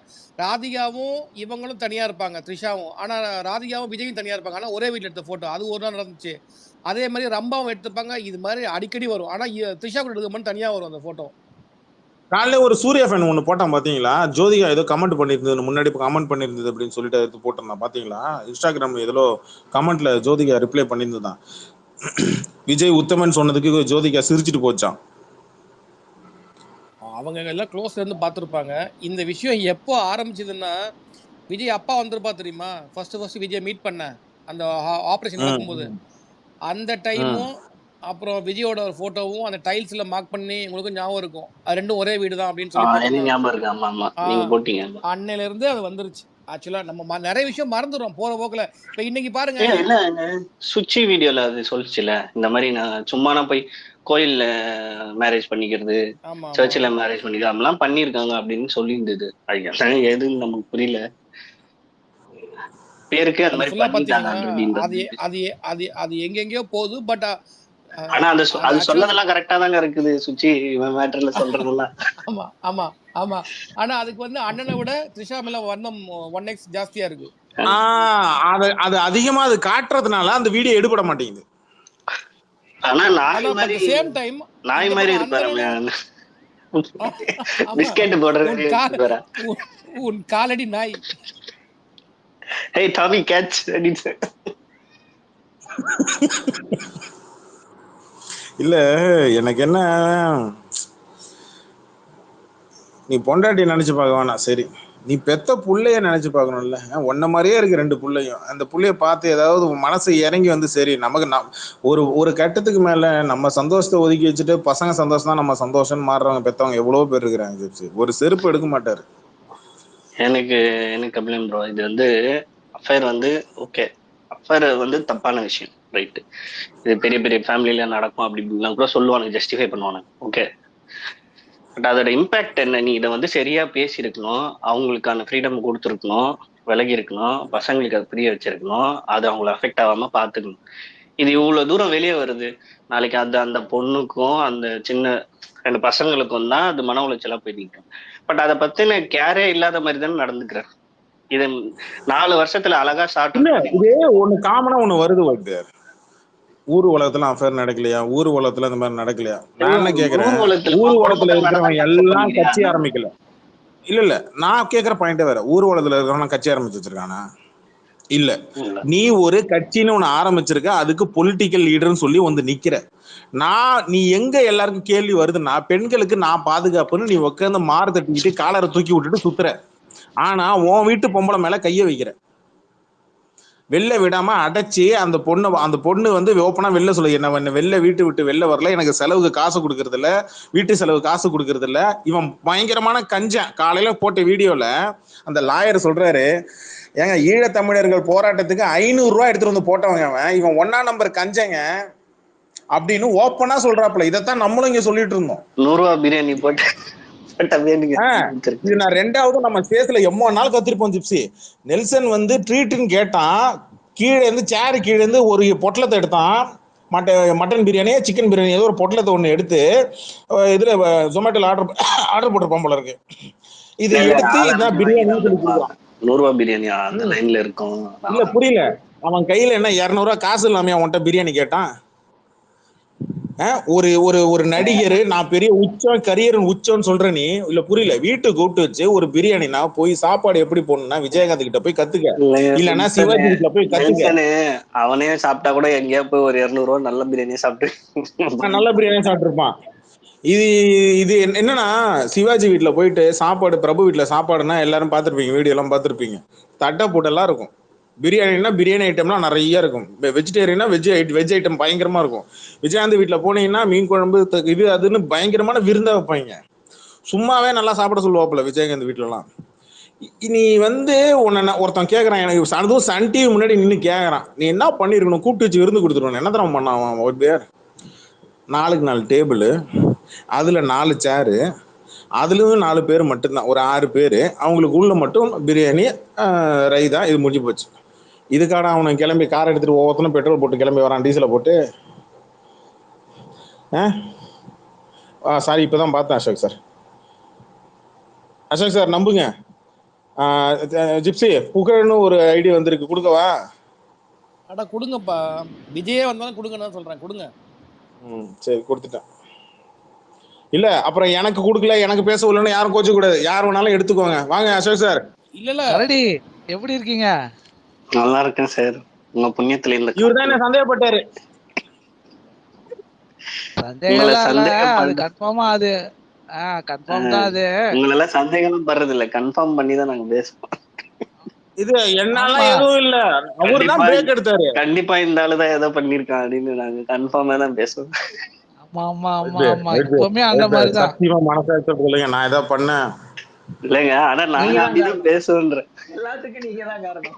ராதிகாவும் இவங்களும் தனியா இருப்பாங்க, த்ரிஷாவும். ஆனா ராதிகாவும் விஜயும் தனியா இருப்பாங்க, ஆனா ஒரே வீட்டுல எடுத்த போட்டோ, அது ஒரு நாள் நடந்துச்சு. அதே மாதிரி ரம்பாவும் எடுத்துப்பாங்க, இது மாதிரி அடிக்கடி வரும். ஆனா த்ரிஷா கூட எடுக்க மட்டும் தனியா வரும் அந்த போட்டோ. காலையில ஒரு சூர்யா ஃபேன் ஒன்று போட்டான் பாத்தீங்களா, ஜோதிகா ஏதோ கமெண்ட் பண்ணியிருந்தது, முன்னாடி கமெண்ட் பண்ணியிருந்தது அப்படின்னு சொல்லிட்டு எடுத்து போட்டிருந்தான் பாத்தீங்களா இன்ஸ்டாகிராம். எதிலோ கமெண்ட்ல ஜோதிகா ரிப்ளை பண்ணியிருந்தான், விஜய் உத்தமன் சொன்னதுக்கு ஜோதிகா சிரிச்சிட்டு போச்சான். அவங்க எல்லாம் க்ளோஸ்ல இருந்து பார்த்துருப்பாங்க. இந்த விஷயம் எப்போ ஆரம்பிச்சதுன்னா, விஜய் அப்பா வந்திருப்பா தெரியுமா, ஃபர்ஸ்ட் விஜய் மீட் பண்ண அந்த ஆப்ரேஷன் நடக்கும்போது, அந்த டைமும் அப்புறம் விஜயோட ஒரு போட்டோவும் அந்த டைல்ஸ்ல மார்க் பண்ணி உங்களுக்கு ஞாபகம் இருக்கும், அது ரெண்டும் ஒரே வீடு தான் அப்படின்னு சொல்லி அன்னையில இருந்து அது வந்துருச்சு. ஆக்சுவலா நம்ம நிறைய விஷயம் மறந்துடுறோம் போற போக்குல. இப்ப இன்னைக்கு பாருங்க, சுச்சி வீடியோல அது சொல்லுச்சுல, இந்த மாதிரி நான் சும்மானா போய் கோயில்ல மேரேஜ் பண்ணிக்கிறது, சர்ச்சில் மேரேஜ் பண்ணிக்கிறது அதெல்லாம் பண்ணிருக்காங்க அப்படின்னு சொல்லி இருந்தது. அது எதுன்னு நமக்கு புரியல, பேருக்கு அந்த மாதிரி பண்ணிட்டாங்க. அது எங்கெங்கயோ போகுது. பட் ஆனா அது சொன்னதெல்லாம் கரெக்டா தாங்க இருக்குது சுச்சி, இவன் மேட்டர்ல சொல்றதெல்லாம். ஆமா ஆமா ஆமா. ஆனா அதுக்கு வந்து அண்ணனை விட த்ரிஷா மேல வண்ணம் 1x ஜாஸ்தியா இருக்கு. அது அதிகமா அது காட்டுறதுனால அந்த வீடியோ எடுபட மாட்டேங்குது. ஆனா சேம் டைம் நாய் மாதிரி இருப்பாரு, பிஸ்கட் போடுறது உன் காலடி நாய். ஹேய் டாமி கேட்ச் அப்படின்னு. இல்ல எனக்கு என்ன, நீ பொண்டாட்டி நினைச்சு பார்க்க வேணாம் சரி, நீ பெத்த புள்ளைய நினைச்சு பார்க்கணும்ல. உன்ன மாதிரியே இருக்கு 2 புள்ளையும். அந்த புள்ளைய பார்த்து ஏதாவது மனசு இறங்கி வந்து சரி நமக்கு ஒரு ஒரு கட்டத்துக்கு மேல நம்ம சந்தோஷத்தை ஒதுக்கி வச்சுட்டு பசங்க சந்தோஷம் தான் நம்ம சந்தோஷம் மாறுறவங்க பெத்தவங்க எவ்வளவு பேர் இருக்கிறாங்க ஜிப்சி. ஒரு செருப்பு எடுக்க மாட்டாரு. எனக்கு கபிலன் ப்ரோ, இது வந்து அஃபேர் வந்து ஓகே, அஃபேர் வந்து தப்பான விஷயம், ரைட்டு. இது பெரிய பெரிய ஃபேமிலியில நடக்கும் அப்படி இப்படிலாம் கூட சொல்லுவானுங்க, ஜஸ்டிஃபை பண்ணுவானுங்க, ஓகே. பட் அதோட இம்பேக்ட் என்ன, நீ இதை வந்து சரியா பேசியிருக்கணும், அவங்களுக்கான ஃப்ரீடம் கொடுத்துருக்கணும், விலகி இருக்கணும், பசங்களுக்கு அது புரிய வச்சிருக்கணும், அது அவங்களை அஃபெக்ட் ஆகாம பார்த்துக்கணும். இது இவ்வளவு தூரம் வெளியே வருது, நாளைக்கு அது அந்த பொண்ணுக்கும் அந்த சின்ன 2 பசங்களுக்கும் தான் அது மன உளைச்சலா போய் நிற்கும். பட் அதை பத்தின கேரே இல்லாத மாதிரி தானே நடந்துக்கிறேன். இது 4 வருஷத்துல அழகா ஷார்ட். இதே ஒண்ணு காமனா ஒண்ணு வருது, ஊர் உலகத்துல அஃபேர் நடக்கலையா, ஊர் உலகத்துல இந்த மாதிரி நடக்கலையா. நான் என்ன கேக்குறேன், ஊர் உலகத்துல இருக்கிறவங்க எல்லாம் கட்சி ஆரம்பிக்கல. இல்ல நான் கேக்குற பாயிண்டே வேற. ஊர் உலகத்துல இருக்கிறவங்க கட்சி ஆரம்பிச்சு வச்சிருக்கானா? இல்ல. நீ ஒரு கட்சின்னு ஒண்ணு ஆரம்பிச்சிருக்க, அதுக்கு பொலிட்டிக்கல் லீடர்னு சொல்லி வந்து நிக்கிற. நீ எங்க எல்லாருக்கும் கேள்வி வருதுன்னா, பெண்களுக்கு நான் பாதுகாப்புன்னு நீ உட்காந்து மாறு தட்டிக்கிட்டு காலரை தூக்கி விட்டுட்டு சுத்துற. ஆனா உன் வீட்டு பொம்பளை மேல கைய வைக்கிற, வெளில விடாம அடைச்சி அந்த பொண்ணு வந்து ஓப்பனா வெளில சொல்ல, என்ன வெளில வீட்டு விட்டு வெளில வரல, எனக்கு செலவுக்கு காசு கொடுக்கறது இல்ல, வீட்டு செலவு காசு கொடுக்கறது இல்ல. இவன் பயங்கரமான கஞ்சன். காலையில போட்ட வீடியோல அந்த லாயர் சொல்றாரு, ஏங்க ஈழத்தமிழர்கள் போராட்டத்துக்கு 500 ரூபாய் எடுத்துட்டு வந்து போட்டவங்க இவன் 1ஆம் நம்பர் கஞ்சங்க அப்படின்னு ஓப்பனா சொல்றாப்புல. இதைத்தான் நம்மளும் இங்க சொல்லிட்டு இருந்தோம். 100 ரூபா பிரியாணி போட்டு இது நான் 2வது நம்ம ஸ்பேஸ்ல எவ்வளவு நாள் கத்திருப்போம் ஜிப்சி. நெல்சன் வந்து ட்ரீட்னு கேட்டான், கீழே இருந்து சேரு கீழே இருந்து ஒரு பொட்டலத்தை எடுத்தான், மட்டன் பிரியாணி சிக்கன் பிரியாணி ஏதோ ஒரு பொட்டலத்தை ஒண்ணு எடுத்து இதுல ஜொமேட்டோல ஆர்டர் போட்டிருப்பான் போல இருக்கு. இதை எடுத்து இதான் பிரியாணி சொல்லி கொடுக்குறான். 100 ரூபா பிரியாணி அந்த லைன்ல இருக்கும். இல்ல புரியல, அவன் கையில என்ன 200 ரூபாய் காசு இல்லாம அவன்கிட்ட பிரியாணி கேட்டான்? ஒரு ஒரு ஒரு நடிகர் நான் பெரிய உச்சம் கரியர் உச்சம்னு சொல்ற நீ இல்ல புரியல, வீட்டுக்கு கூப்பிட்டு வச்சு ஒரு பிரியாணினா போய் சாப்பாடு எப்படி போடணும்னா விஜயகாந்த் கிட்ட போய் கத்துக்க, இல்லன்னா சிவாஜி கிட்ட போய் கத்துக்க. அவனே சாப்பிட்டா கூட எங்கேயா போய் ஒரு 200 ரூபா நல்ல பிரியாணி சாப்பிட்டு நல்ல பிரியாணி சாப்பிட்டுருப்பான். இது என்னன்னா, சிவாஜி வீட்டுல போயிட்டு சாப்பாடு, பிரபு வீட்டுல சாப்பாடுனா எல்லாரும் பார்த்திருப்பீங்க, வீடியோ எல்லாம் பார்த்திருப்பீங்க, தட்டை போட்டெல்லாம் இருக்கும். பிரியாணினா பிரியாணி ஐட்டம்லாம் நிறைய இருக்கும், வெஜிடேரியனா வெஜ் ஐட்டம் பயங்கரமா இருக்கும். விஜயகாந்த் வீட்டுல போனீங்கன்னா மீன் குழம்பு இது அதுன்னு பயங்கரமான விருந்தா வைப்பாங்க. சும்மாவே நல்லா சாப்பிட சொல்லுவாப்புல விஜயகாந்த் வீட்டுலலாம். நீ வந்து உன்னை ஒருத்தன் கேட்கறான், எனக்கு அதுவும் சன் டிவி முன்னாடி நின்று கேட்கறான், நீ என்ன பண்ணிருக்கணும், கூப்பிட்டு வச்சு விருந்து கொடுத்துருவான். என்ன தரம் பண்ணான் ஒரு பேர், 4க்கு 4 டேபிள், அதுல 4 சேரு, அதுலயும் 4 பேர் மட்டும்தான், ஒரு 6 பேர், அவங்களுக்கு உள்ள மட்டும் பிரியாணி ரைதா, இது முடிஞ்சு போச்சு. இதுக்கான அவனை கிளம்பி கார் எடுத்துட்டு ஒவ்வொருத்தனும் பெட்ரோல் போட்டு கிளம்பி வரான், டீசலை போட்டு. சாரி இப்பதான் பார்த்தேன் அசோக் சார் நம்புங்க. ஜிப்சி புகழ்னு ஒரு ஐடி வந்திருக்கு, கொடுக்கவா? அட கொடுங்கப்பா, விஜயே வந்தாலும் கொடுங்கன்னு சொல்றேன், கொடுங்க. சரி கொடுத்துட்டேன். இல்ல அப்புறம் எனக்கு கொடுக்கல, எனக்கு பேச உள்ளன்னு யாரும் கோச்ச கூடாது, யார் வேணாலும் எடுத்துக்கோங்க. வாங்க அசோக் சார். இல்ல ரெடி, எப்படி இருக்கீங்க? நல்லா இருக்கேன் சார், உங்க புண்ணியத்துல. இந்த இவர் தான் என்ன சந்தேகப்பட்டாரு. அது கன்ஃபார்மா, அது கன்ஃபார்ம் தான். அது உங்கள சந்தேகம் பண்றது இல்ல, கன்ஃபார்ம் பண்ணி தான் நாங்க பேசுவோம். இது என்னால எதுவும் இல்ல, அவர் தான் பிரேக் எடுத்தாரு. கண்டிப்பா இந்த ஆளு தான் ஏதோ பண்ணிருக்கான் அப்படின்னு நாங்க கன்ஃபார்மா தான் பேசுவோம். ஆமா ஆமா ஆமா ஆமா, எப்பவுமே அந்த மாதிரி தான். சத்தியமா மனசாட்சி சொல்லுங்க, நான் ஏதோ பண்ணேன் இல்லங்க, ஆனா நாங்க அப்படிதான் பேசுவோம்ன்ற. எல்லாத்துக்கும் நீங்க தான் காரணம்.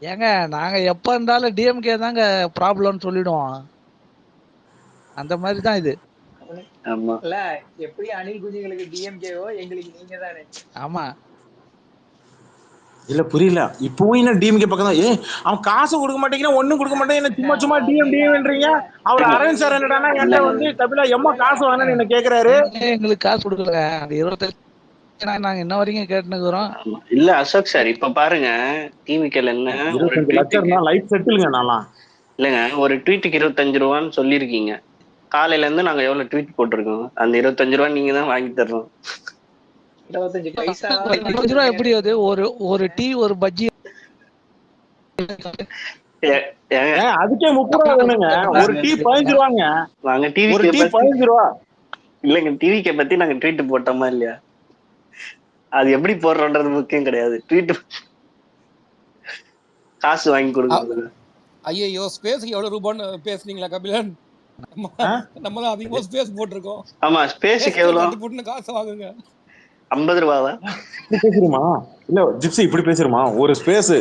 ஏங்க நாங்க எப்ப இருந்தாலும் டிஎம்கே தாங்க ப்ராப்ளம்னு சொல்லிடுவோம், அந்த மாதிரி தான் இது. ஆமா இல்ல எப்படி அணில் குஞ்சுங்களுக்கு டிஎம்கேவோ எங்களுக்கு நீங்க தானே. ஆமா இல்ல புரியல, இப்பவும் என்ன டிஎம்கே பக்கம் தான். அவன் காசு கொடுக்க மாட்டேங்கிறான், ஒண்ணும் கொடுக்க மாட்டேங்க, சும்மா சும்மா டிஎம்ன்றீங்க. அவர் அரவிந்த் சார் என்னடானா என்கிட்ட வந்து கபிலா எம்மா காசு வாங்கன்னு என்ன கேக்குறாரு. எங்களுக்கு காசு கொடுக்கல, அந்த 25 நாங்க இன்ன வரைக்கும் கேட்டுக்கிறோம். இல்ல அசோக் சார், இப்ப பாருங்க டிவிக்கல என்ன 25 லட்சம் லைஃப் செட்டில்ங்க. நான்லாம் இல்லங்க, ஒரு ட்வீட்டுக்கு 25 ரூபான்னு சொல்லிருக்கீங்க, காலையில இருந்து நாங்க எவ்வளவு ட்வீட் போட்டிருக்கோம், அந்த 25 ரூபாய் நீங்க தான் வாங்கி தரணும். 25 ரூபாய் எப்படி? அது ஒரு டீ ஒரு பஜ்ஜி ஏங்க அதுக்கே 30 ரூபா வேணுங்க. ஒரு டீ 15 ரூபாங்க. நாங்க ஒரு டிவிக்கு டீ 15 ரூபா. இல்லைங்க, டிவிக்கை பத்தி நாங்க ட்வீட் போட்டோமா இல்லையா? அது எப்படி போடுறோன்றது முக்கியம் கிடையாது. ட்வீட் காசு வாங்கி கொடுக்குறது. ஐயோ, ஸ்பேஸ்க்கு எவ்வளவு ரூபான்னு பேசுனீங்களா கபிலன்? நம்ம தான் அதிகமா ஸ்பேஸ் போட்டிருக்கோம். ஆமா, ஸ்பேஸுக்கு எவ்வளவு? போட்டு காசு வாங்குங்க. 50 ரூபாவா? பேசுறோமா? இல்ல ஜிப்சி இப்படி பேசுறோமா? ஒரு ஸ்பேஸ்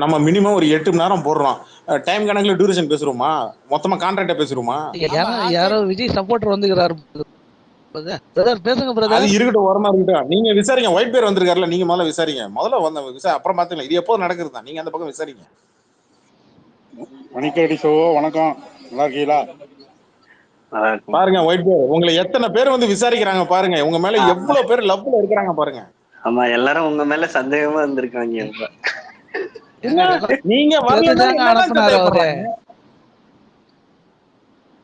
நம்ம மினிமம் ஒரு 8 மணி நேரம் போடுறோம். டைம் கணக்குல டியூரேஷன் பேசுறோமா? மொத்தமா கான்ட்ராக்டா பேசுறோமா? யாரோ விஜய் சப்போர்ட்டர் வந்துக்கிறாரு. பேசுங்க பிரதர். அது இருக்கட்டும், ஓரமா இருக்கட்டும். நீங்க விசாரிங்க. ஒயிட் பேர் வந்திருக்காருல, நீங்க முதல்ல விசாரிங்க. முதல்ல வந்த அப்புறம் பாத்துக்கலாம். இது எப்போ நடக்குது தான். நீங்க அந்த பக்கம் விசாரிங்க. மணிக்கடி ஷோ வணக்கம், நல்லா இருக்கீங்களா? பாருங்க ஒயிட் பேர், உங்களை எத்தனை பேர் வந்து விசாரிக்கிறாங்க பாருங்க. உங்க மேல எவ்வளவு பேர் லவ்ல இருக்கிறாங்க பாருங்க. ஆமா, எல்லாரும் உங்க மேல சந்தேகமா இருந்திருக்காங்க. நீங்க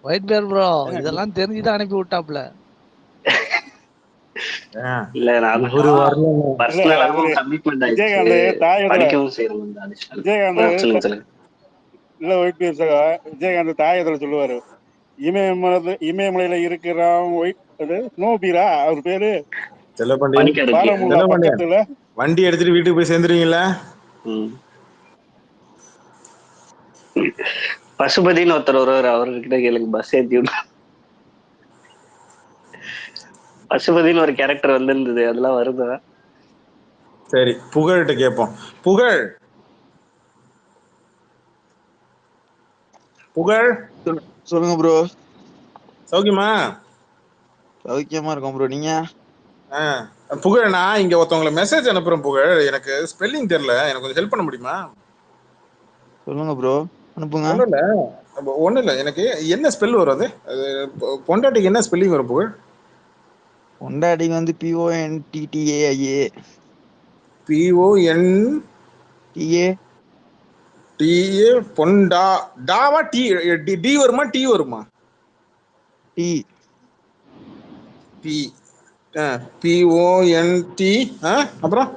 ஒயிட் பேர் ப்ரோ இதெல்லாம் தெரிஞ்சுதான் அனுப்பி விட்டாப்ல. இல்ல, நான் ஒரு பர்சனலாவும் கமிட்மென்ட் ஆயிடுச்சு. படிக்கவும் செய்யணும். இல்ல ஒயிட் பேர் விஜயகாந்த் தாயத்துல சொல்லுவாரு, இமயமலையில இருக்கிறான் நோபீரா அவர் பேரு. வண்டி எடுத்துட்டு வீட்டுக்கு போய் சேர்ந்துருவீங்களா? பசுபதினு ஒருத்தர் வருவாரு, அவர்கிட்ட கேளுங்க. பஸ் ஏத்தி விடு. பசுபதினு ஒரு கேரக்டர் வந்திருந்தது, அதெல்லாம் வருதா? சரி, புகழ்கிட்ட கேட்போம். புகழ் புகழ் சொல்லுங்க ப்ரோ. சௌக்கியமா? சௌக்கியமா இருக்கோம் ப்ரோ. நீங்க? புகழ், நான் இங்க ஒருத்தவங்களை மெசேஜ் அனுப்புறேன். புகழ், எனக்கு ஸ்பெல்லிங் தெரியல, எனக்கு கொஞ்சம் ஹெல்ப் பண்ண முடியுமா? சொல்லுங்க ப்ரோ, அனுப்புங்க. ஒண்ணு இல்ல, எனக்கு என்ன ஸ்பெல் வரும்? அது பொண்டாட்டிக்கு என்ன ஸ்பெல்லிங் வரும் புகழ்? பொண்டாட்டிக்கு வந்து PONTTAIA. PONTTA பொண்டா. டாவா டி டி வருமா டி வருமா? டி. PONT அப்புறம்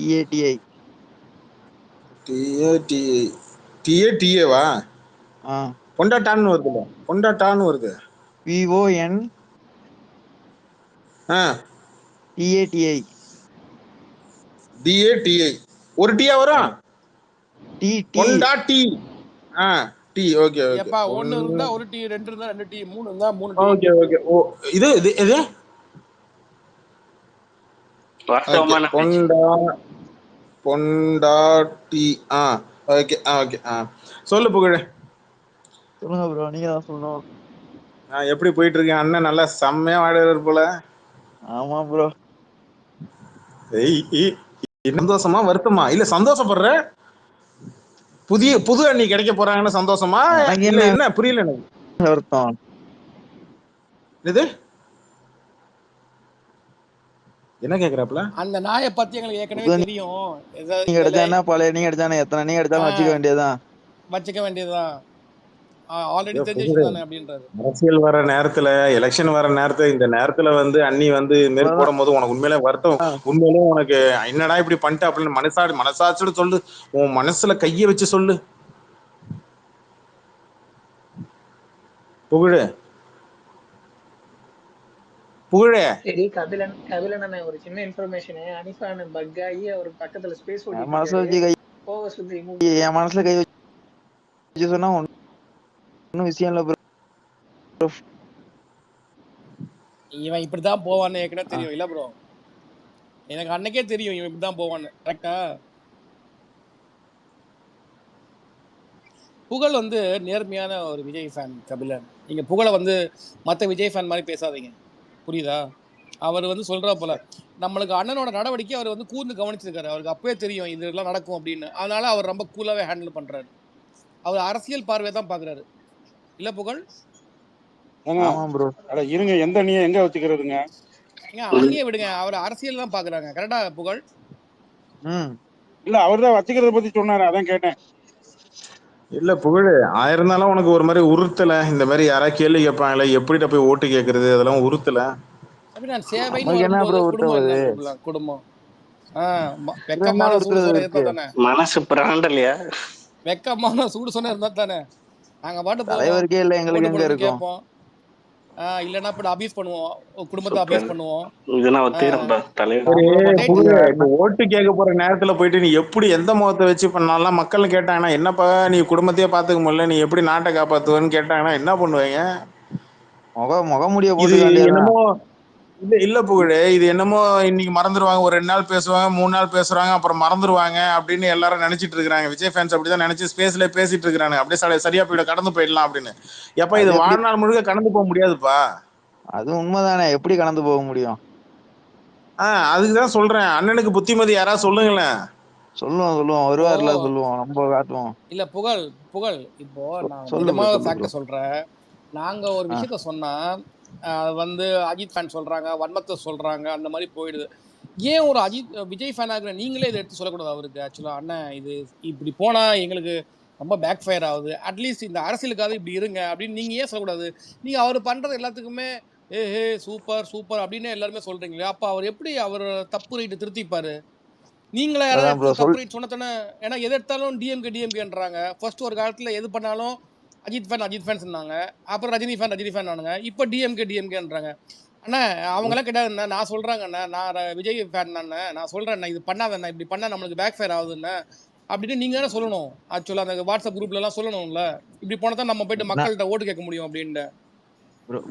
TATI. TATAவா? பொண்டாட்டான்னு வருது. பொண்டாட்டான்னு வருது. PONTATI. DATI. ஒரு டீயா வரும்? பொண்டா டி. டி. Okay okay. ஏப்பா, ஒன்னு இருந்தா ஒரு டீ, ரெண்டு இருந்தா ரெண்டு டீ, மூணு இருந்தா மூணு டீ. Okay okay. ஓ, இது பொண்டாட்டி. Okay okay. சொல்லு புகழ். சொல்லுங்க ப்ரோ, நீங்க தான் சொல்லணும். எப்படி போயிட்டு இருக்கேன்? அண்ணன் நல்லா செம்மையா வாடுறாரு போல. ஆமா ப்ரோ. சந்தோஷமா வருத்தமா? இல்ல சந்தோஷப்படுற? புது அண்ணி கிடைக்க போறாங்கன்னு சந்தோஷமா? இல்ல என்ன புரியல எனக்கு. வருத்தம். இது என்ன கேக்குறாப்ல? அந்த நாயை பத்தி எங்களுக்கு ஏற்கனவே தெரியும். நீங்க எடுத்தானே பழைய நீங்க எடுத்தானே எத்தனை நீங்க எடுத்தாலும் வச்சுக்க வேண்டியதுதான். ஆல்ரெடி தெரிஞ்சுதானே அப்படின்றாரு. அரசியல் வர நேரத்துல, எலெக்ஷன் வர நேரத்துல, இந்த நேரத்துல வந்து அண்ணி வந்து மேல் போடும் போது உனக்கு உண்மையிலே வருத்தம். உண்மையிலே உனக்கு என்னடா இப்படி பண்ணிட்டு அப்படின்னு மனசாட்சியோட சொல்லு. உன் மனசுல கைய வச்சு சொல்லு புகழே. புகழே. சரி கபிலன் அண்ணா, ஒரு சின்ன இன்ஃபர்மேஷன். அனிஃபான் பக் ஆகி அவர் பக்கத்துல ஸ்பேஸ் என் மனசுல கை வச்சு சொன்னா ஒன்னும் விஷயம் இல்ல ப்ரோ. இவன் இப்படிதான் போவான்னு ஏற்கனவே தெரியும் இல்ல ப்ரோ? எனக்கு அன்னைக்கே தெரியும் இவன் இப்படிதான் போவான்னு. கரெக்டா? புகழ் வந்து நேர்மையான ஒரு விஜய் ஃபேன் கபிலன். நீங்க புகழை வந்து மற்ற விஜய் ஃபேன் மாதிரி பேசாதீங்க, புரியுதா? அவர் வந்து சொல்ற போல நம்மளுக்கு அண்ணனோட நடவடிக்கை அவர் வந்து கூர்ந்து கவனிச்சிருக்காரு. அவருக்கு அப்பவே தெரியும் இதெல்லாம் நடக்கும் அப்படின்னு. அதனால அவர் ரொம்ப கூலாவே ஹேண்டில் பண்றாரு. அவர் அரசியல் பார்வை தான் பாக்குறாரு இல்ல புகழ்? இருங்க, எந்த அணியை எங்க வச்சுக்கிறதுங்க? அண்ணியை விடுங்க, அவர் அரசியல் தான் பாக்குறாங்க. கரெக்டா புகழ்? இல்ல, அவர் தான் வச்சுக்கிறத பத்தி சொன்னாரு, அதான் கேட்டேன். இல்ல புகழ், ஆயிருந்தாலும் உனக்கு ஒரு மாதிரி உறுத்தல? இந்த மாதிரி யாராவது கேள்வி கேட்பாங்களே, எப்படிட்ட போய் ஓட்டு கேட்கறது, அதெல்லாம் உறுத்தல? குடும்பம் வெக்கமான சூடு சொன்ன இருந்தா தானே, மனசு பிராண்டலையா, வெக்கமான சூடு சொன்ன இருந்தா தானே நாங்க பாட்டு போவோம், தலைவருக்கே இல்ல எங்களுக்கு எங்க ஓட்டு இருக்கும் கேட்போம். இல்லைன்னா இப்ப அபியூஸ் பண்ணுவோம், குடும்பத்தை அபியூஸ் பண்ணுவோம். இதெல்லாம் ஒத்திரம்பா தலைவர். ஓட்டு கேட்க போற நேரத்துல போயிட்டு நீ எப்படி எந்த முகத்தை வச்சு பண்ணாலும் மக்கள் கேட்டாங்கன்னா என்னப்பா நீ குடும்பத்தையே பாத்துக்க முடியல, நீ எப்படி நாட்டை காப்பாத்துவன்னு கேட்டாங்கன்னா என்ன பண்ணுவீங்க? முகமுடிய இது போட்டு என்னமோ இல்ல புகழே, இது என்னமோ இன்னைக்கு மறந்துடுவாங்க, ஒரு 2 நாள் பேசுவாங்க, 3 நாள் பேசுறாங்க, அப்புறம் மறந்துடுவாங்க அப்படின்னு எல்லாரும் நினைச்சிட்டு இருக்காங்க. விஜய் ஃபேன்ஸ் அப்படிதான் நினைச்சு ஸ்பேஸ்ல பேசிட்டு இருக்காங்க, அப்படியே சரியா போயிட கடந்து போயிடலாம் அப்படின்னு. எப்ப இது வாழ்நாள் முழுக்க கடந்து போக முடியாதுப்பா. அது உண்மைதானே, எப்படி கடந்து போக முடியும்? அதுக்குதான் சொல்றேன், அண்ணனுக்கு புத்திமதி யாராவது சொல்லுங்களேன். சொல்லுவோம் வருவார்ல, சொல்லுவோம், நம்ம காட்டுவோம். இல்ல புகழ் இப்போ நான் நிஜமா ஃபேக்ட் சொல்றேன். நாங்க ஒரு விஷயத்த சொன்னா வந்து அஜித் ஃபேன் சொல்றாங்க, வன்மத்தை சொல்றாங்க, அந்த மாதிரி போயிடுது. ஏன் ஒரு விஜய் ஃபேன் ஆகுற நீங்களே இதை எடுத்து சொல்லக்கூடாது அவருக்கு? ஆக்சுவலா அண்ணன் இது இப்படி போனா எங்களுக்கு ரொம்ப பேக் ஃபயர் ஆகுது, அட்லீஸ்ட் இந்த அரசியலுக்காக இப்படி இருங்க அப்படின்னு நீங்க ஏன் சொல்லக்கூடாது? நீங்க அவர் பண்றது எல்லாத்துக்குமே ஏஹே சூப்பர் சூப்பர் அப்படின்னு எல்லாருமே சொல்றீங்களே, அப்ப அவர் எப்படி அவர் தப்பு ரைட்டு திருத்திப்பாரு? நீங்களே யாராவது தப்பு ரைட் சொன்னதானே? ஏன்னா எது எடுத்தாலும் டிஎம்கேன்றாங்க. ஃபர்ஸ்ட் ஒரு காலத்துல எது பண்ணாலும் அஜித் ஃபேன் சொன்னாங்க, அப்புறம் ரஜினி ஃபேன் ஆனாங்க, இப்போ டிஎம்கேன்றாங்க. அண்ணா அவங்கெல்லாம் கேட்டாங்க, நான் சொல்றாங்க அண்ணா, நான் விஜய் ஃபேன் அண்ணா, நான் சொல்றேன் இது பண்ணாதண்ணா, இப்படி பண்ணா நம்மளுக்கு பேக் ஃபயர் ஆகுதுண்ணா அப்படின்னு நீங்க தானே சொல்லணும். ஆக்சுவலா அந்த வாட்ஸ்அப் குரூப்ல எல்லாம் சொல்லணும்ல, இப்படி போனா தான் நம்ம போயிட்டு மக்கள்கிட்ட ஓட்டு கேட்க முடியும் அப்படின்ட்டு.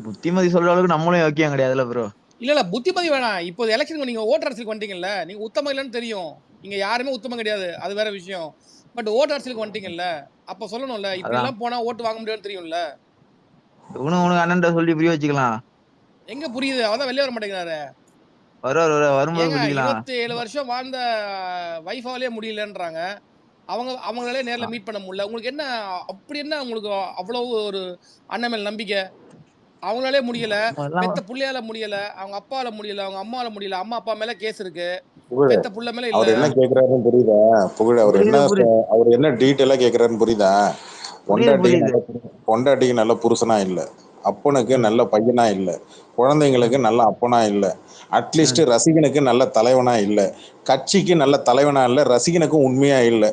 புத்திமதி சொல்ற அளவுக்கு நம்மளும் யோக்கியம் கிடையாதுல ப்ரோ. இல்ல புத்திமதி வேணாம், இப்போ எலெக்ஷனுக்கு நீங்க ஓட்டு அரசியலுக்கு வந்துட்டீங்கல்ல, நீங்க உத்தமம் இல்லைன்னு தெரியும், நீங்க யாருமே உத்தமம் கிடையாது, அது வேற விஷயம். பட் ஓட்டு அரசியலுக்கு வந்துட்டீங்கல்ல, அப்ப சொல்லணும்ல இப்படி எல்லாம் போனா ஓட்டு வாங்க முடியாதுன்னு தெரியும்ல. உனக்கு அண்ணன் சொல்லி புரிய வச்சுக்கலாம். எங்க புரியுது? அவதான் வெளியே வர மாட்டேங்கிறாரு. வரும்போது புரியுதுலாம். 27 வருஷம் வாழ்ந்த வைஃபாலே முடியலன்றாங்க, அவங்களாலே நேர்ல மீட் பண்ண முடியல. உங்களுக்கு என்ன அப்படி என்ன உங்களுக்கு அவ்வளவு ஒரு அண்ணன் மேல் நம்பிக்கை? அவங்களாலே முடியல, பெத்த புள்ளையால முடியல, அவங்க அப்பால முடியல, அவங்க அம்மாவால முடியல, அம்மா அப்பா மேல கேஸ் இருக்கு, பெத்த புள்ள மேல இல்ல. அவர் என்ன கேக்குறாருன்னு புரியுதா புகழ்? அவர் என்ன டீட்டெயிலா கேக்குறாருன்னு புரியுதா? பொண்டாட்டிக்கு நல்ல புருஷனா இல்ல, அப்பனுக்கு நல்ல பையனா இல்ல, குழந்தைங்களுக்கு நல்ல அப்பனா இல்ல, அட்லீஸ்ட் ரசிகனுக்கு நல்ல தலைவனா இல்ல, கட்சிக்கு நல்ல தலைவனா இல்ல, ரசிகனுக்கும் உண்மையா இல்ல,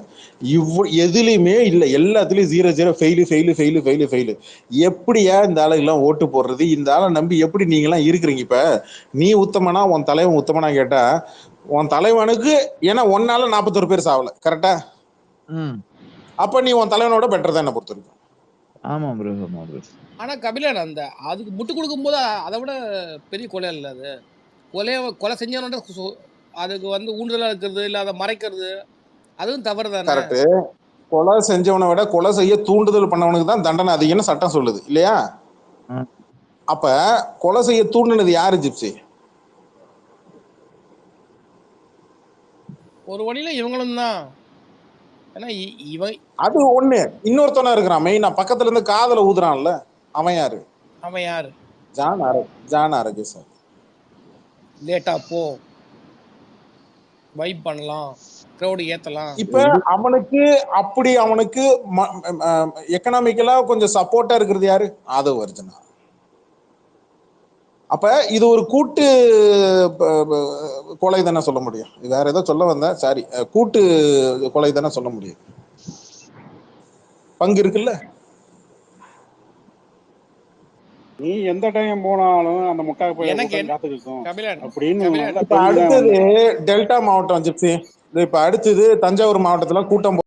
எதுலையுமே இல்ல, எல்லாத்துலயும் 0 ஃபெயிலு. எப்படியா இந்த ஆளுக்கெல்லாம் ஓட்டு போடுறது? இந்த ஆளை நம்பி எப்படி நீங்க எல்லாம் இருக்கிறீங்க? இப்ப நீ உத்தமனா, உன் தலைவன் உத்தமனா கேட்டா, உன் தலைவனுக்கு ஏன்னா ஒன்னால 41 பேர் சாவல, கரெக்டா? அப்ப நீ உன் தலைவனோட பெட்டர் தான் என்ன பொறுத்த வரைக்கும். ஆமா ப்ரோ. ஆனா கபிலன் அந்த அதுக்கு முட்டு கொடுக்கும் போது அதை விட பெரிய கொலை இல்ல அது. கொலை செஞ்சவனோட அதுக்கு வந்து ஊண்டுதலா இருக்கிறது இல்ல, அதை மறைக்கிறது, அதுவும் தவறு தானே. கரெக்ட். கொலை செஞ்சவனை விட கொலை செய்ய தூண்டுதல் பண்ணவனுக்கு தான் தண்டனை அதிகம்னு சட்டம் சொல்லுது இல்லையா? அப்ப கொலை செய்ய தூண்டினது யாரு ஜிப்சி? ஒரு வழியில இவங்களும் தான். அது ஒண்ணு. இன்னொருத்தனா இருக்கிறான் மெயினா பக்கத்துல இருந்து காதல ஊதுறான்ல, அவன் யாரு? ஜான் ஆரோக்கியம். லேட்டா போ, வைப் பண்ணலாம், கிரவுட் ஏத்தலாம். இப்ப அவனுக்கு எக்கனாமிக்கலா கொஞ்சம் சப்போர்ட்டா இருக்கிறது யாரு? ஆதவ் அர்ஜுனா. அப்ப இது ஒரு கூட்டு கொலை தானே சொல்ல முடியும், வேற ஏதோ சொல்ல வந்தேன் சாரி, கூட்டு கொலை தானே சொல்ல முடியும். பங்கு இருக்குல்ல. நீ எந்த டைம் போனாலும் அந்த முட்டை போய் அப்படின்னு. அடுத்தது டெல்டா மாவட்டம் ஜிப்சி, இப்ப அடுத்தது தஞ்சாவூர் மாவட்டத்துல கூட்டம்